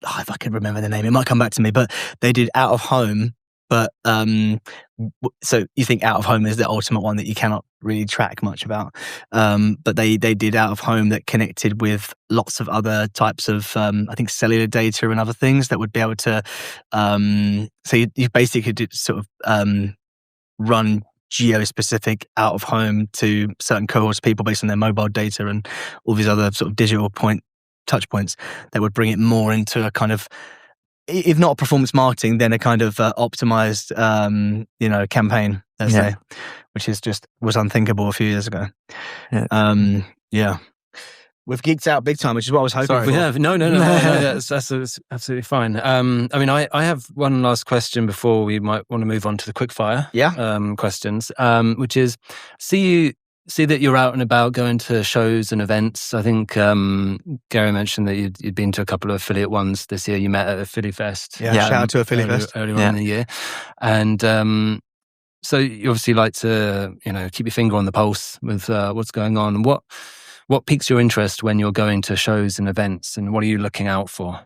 [SPEAKER 2] if I can remember the name, it might come back to me, but they did out of home But so you think out of home is the ultimate one that you cannot really track much about. But they did out of home that connected with lots of other types of, I think, cellular data and other things that would be able to, so you basically could sort of run geo-specific out of home to certain cohorts of people based on their mobile data and all these other sort of digital touch points that would bring it more into a kind of, if not performance marketing, then a kind of optimized, campaign, let's say, which was unthinkable a few years ago. Yeah. We've geeked out big time, which is what I was hoping for.
[SPEAKER 3] We have. No. That's absolutely fine. I have one last question before we might want to move on to the quickfire questions, which is, see that you're out and about going to shows and events. I think Gary mentioned that you'd been to a couple of affiliate ones this year. You met at a Philly Fest.
[SPEAKER 2] Yeah, shout out to a Philly Fest.
[SPEAKER 3] Earlier on in the year. And so you obviously like to, keep your finger on the pulse with what's going on. What piques your interest when you're going to shows and events, and what are you looking out for?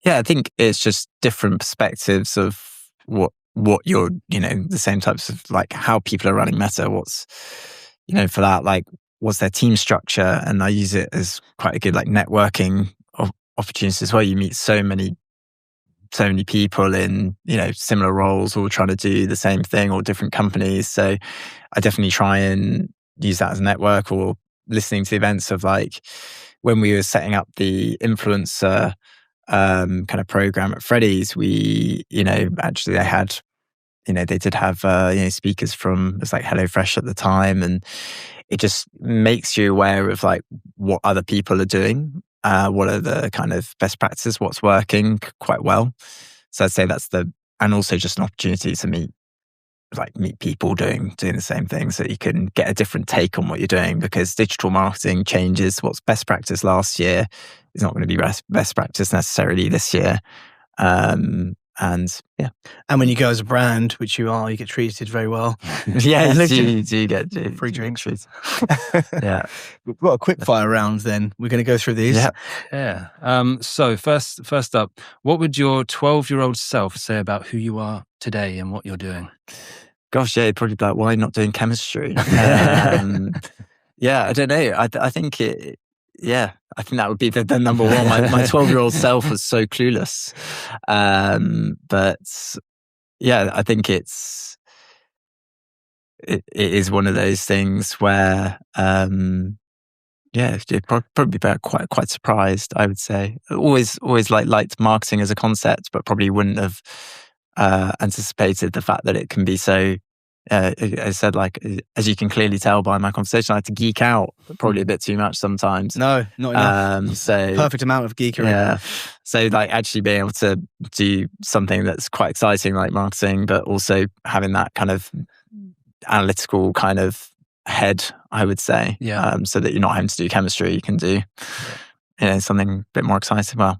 [SPEAKER 1] Yeah, I think it's just different perspectives of what you're, the same types of like how people are running Meta. What's, for that, like what's their team structure? And I use it as quite a good like networking opportunity as well. You meet so many people in, similar roles, all trying to do the same thing, or different companies. So I definitely try and use that as a network, or listening to the events of like when we were setting up the influencer kind of program at Freddie's, we, actually they had, they did have, speakers from, it was like HelloFresh at the time. And it just makes you aware of like what other people are doing, what are the kind of best practices, what's working quite well. So I'd say and also just an opportunity to meet people doing the same thing, so you can get a different take on what you're doing, because digital marketing changes. What's best practice last year is not going to be best practice necessarily this year. And
[SPEAKER 2] when you go as a brand, which you are, you get treated very well.
[SPEAKER 1] Yeah, you get
[SPEAKER 2] free drinks.
[SPEAKER 1] Yeah.
[SPEAKER 2] We've got a quick fire round then. We're going to go through these.
[SPEAKER 3] Yeah. So first up, what would your 12-year-old self say about who you are today and what you're doing?
[SPEAKER 1] Gosh, yeah, probably like, why not doing chemistry? I don't know. I think I think that would be the number one. My 12-year-old self was so clueless. But yeah, I think it is one of those things where, you'd probably be quite surprised, I would say. Always liked marketing as a concept, but probably wouldn't have anticipated the fact that it can be so, I said, like, as you can clearly tell by my conversation, I had to geek out probably a bit too much sometimes.
[SPEAKER 2] No, not enough.
[SPEAKER 1] So
[SPEAKER 2] perfect amount of geekery.
[SPEAKER 1] Yeah. So like actually being able to do something that's quite exciting like marketing, but also having that kind of analytical kind of head, I would say.
[SPEAKER 3] Yeah.
[SPEAKER 1] So that you're not having to do chemistry, you can do something a bit more exciting. Well,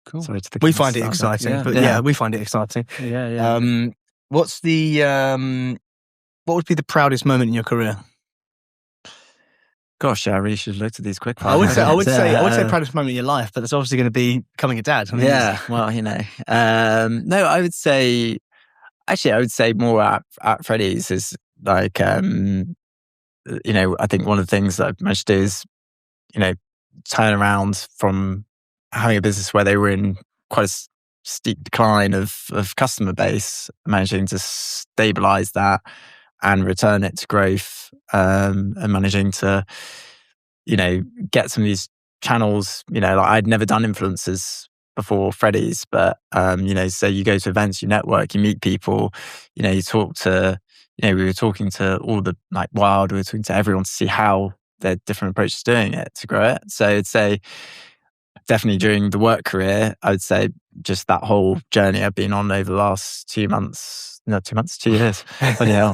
[SPEAKER 3] cool.
[SPEAKER 1] Sorry to the
[SPEAKER 2] we find it exciting, but we find it exciting.
[SPEAKER 3] Yeah.
[SPEAKER 2] What's the what would be the proudest moment in your career?
[SPEAKER 1] Gosh, I really should have looked at these quick.
[SPEAKER 2] I would say proudest moment in your life, but that's obviously going to be becoming a dad.
[SPEAKER 1] Well, no, I would say more at Freddie's is like, I think one of the things that I've managed to do is, turn around from having a business where they were in quite a steep decline of customer base, managing to stabilize that and return it to growth, and managing to, get some of these channels, like I'd never done influencers before Freddie's, but, so you go to events, you network, you meet people, you talk to, we were talking to all the like Wild, we were talking to everyone to see how their different approaches to doing it to grow it. So I'd say definitely during the work career, I would say just that whole journey I've been on over the last 2 years. Bloody hell.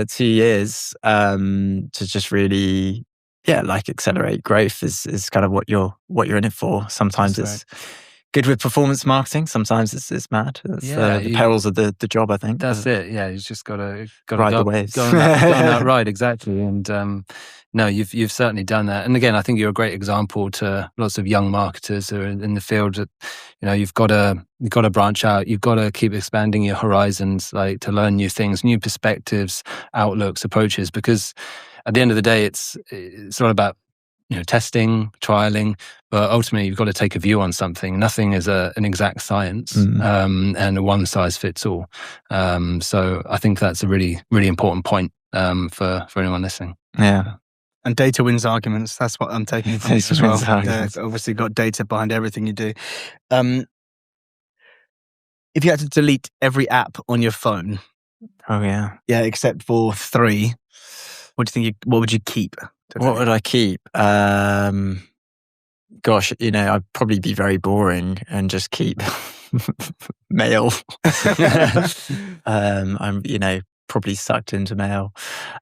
[SPEAKER 1] 2 years, to just really, like accelerate growth is kind of what you're in it for. Sometimes it's good with performance marketing. Sometimes it's mad. It's the perils of the job, I think.
[SPEAKER 3] That's it. Yeah, you just got to
[SPEAKER 1] ride the waves.
[SPEAKER 3] Go on that ride, exactly. And No, you've certainly done that. And again, I think you're a great example to lots of young marketers who are in the field. That, you've got to branch out. You've got to keep expanding your horizons, like to learn new things, new perspectives, outlooks, approaches. Because at the end of the day, it's all about testing, trialing, but ultimately you've got to take a view on something. Nothing is an exact science, and a one size fits all. So I think that's a really, really important point for anyone listening.
[SPEAKER 1] Yeah.
[SPEAKER 2] And data wins arguments. That's what I'm taking from this as well. Obviously got data behind everything you do. If you had to delete every app on your phone, except for 3, what would you keep?
[SPEAKER 1] What would I keep? Gosh, I'd probably be very boring and just keep mail. I'm, probably sucked into mail.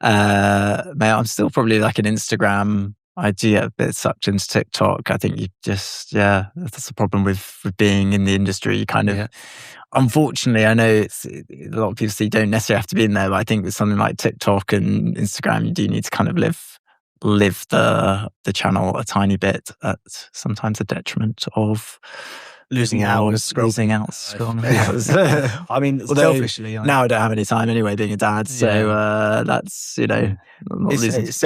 [SPEAKER 1] I'm still probably like an Instagram. I do get a bit sucked into TikTok. I think you just, that's the problem with being in the industry. You kind of, unfortunately, I know it's a lot of people say you don't necessarily have to be in there, but I think with something like TikTok and Instagram, you do need to kind of live the channel a tiny bit at sometimes a detriment of
[SPEAKER 2] losing hours. I mean, selfishly,
[SPEAKER 1] now I don't have any time anyway, being a dad. So that's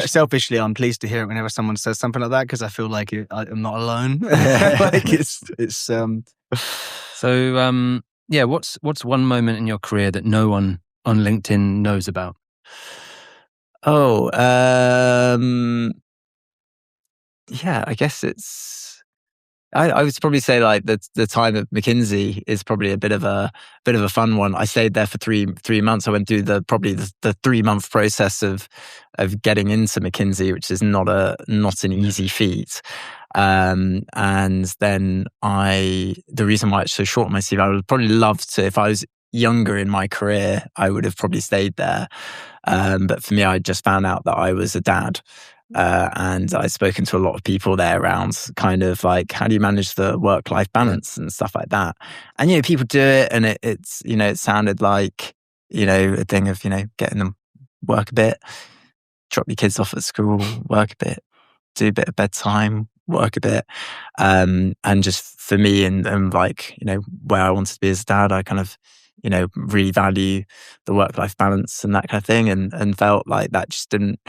[SPEAKER 2] selfishly, I'm pleased to hear it whenever someone says something like that, because I feel like I'm not alone. Like it's.
[SPEAKER 3] So what's one moment in your career that no one on LinkedIn knows about?
[SPEAKER 1] I guess it's. I would probably say like the time at McKinsey is probably a bit of a fun one. I stayed there for three months. I went through the 3-month process of getting into McKinsey, which is not an easy feat. And then the reason why it's so short on my CV, I would probably love to, if I was younger in my career, I would have probably stayed there. But for me, I just found out that I was a dad. And I've spoken to a lot of people there around kind of like, how do you manage the work-life balance and stuff like that? And, people do it, and it's, it sounded like, a thing of, getting them work a bit, drop your kids off at school, work a bit, do a bit of bedtime, work a bit. And just for me and like, where I wanted to be as a dad, I kind of, really value the work-life balance and that kind of thing, and felt like that just didn't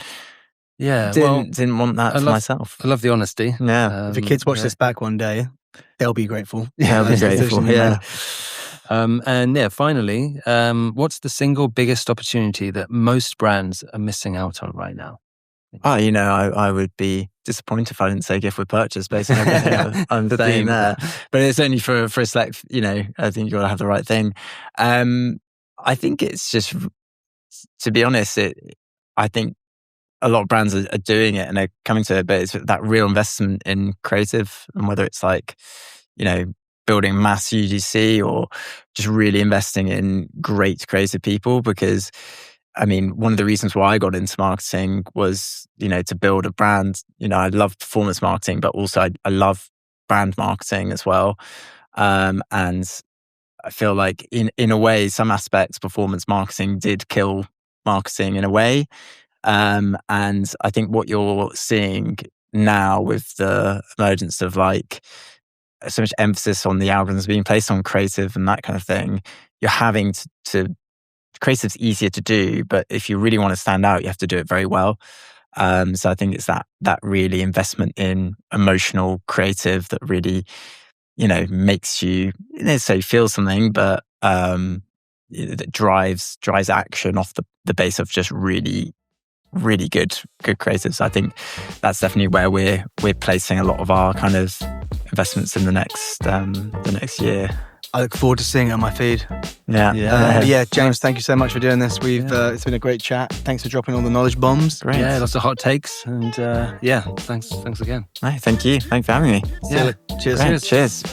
[SPEAKER 1] want that for myself.
[SPEAKER 3] I love the honesty.
[SPEAKER 1] Yeah.
[SPEAKER 2] If your kids watch this back one day, they'll be grateful.
[SPEAKER 1] They'll be grateful. Yeah.
[SPEAKER 3] Finally, what's the single biggest opportunity that most brands are missing out on right now?
[SPEAKER 1] I would be disappointed if I didn't say gift with purchase based on everything I'm saying there. But it's only for a select, I think you've got to have the right thing. I think it's just, to be honest, I think a lot of brands are doing it and they're coming to it, but it's that real investment in creative, and whether it's like, building mass UGC or just really investing in great creative people. Because one of the reasons why I got into marketing was, to build a brand. I love performance marketing, but also I love brand marketing as well. And I feel like in a way, some aspects, performance marketing did kill marketing in a way. And I think what you're seeing now with the emergence of like so much emphasis on the algorithms being placed on creative and that kind of thing, you're having to creative's easier to do, but if you really want to stand out, you have to do it very well. So I think it's that really investment in emotional creative that really, makes you, say feel something, but that drives action off the base of just really good creatives. I think that's definitely where we're placing a lot of our kind of investments in the next year.
[SPEAKER 2] I look forward to seeing it on my feed.
[SPEAKER 1] Yeah.
[SPEAKER 2] James, thank you so much for doing this. It's been a great chat. Thanks for dropping all the knowledge bombs.
[SPEAKER 1] Great.
[SPEAKER 3] Yeah, lots of hot takes, and thanks again.
[SPEAKER 1] No, thank you. Thanks for having me.
[SPEAKER 2] Cheers.
[SPEAKER 1] Cheers.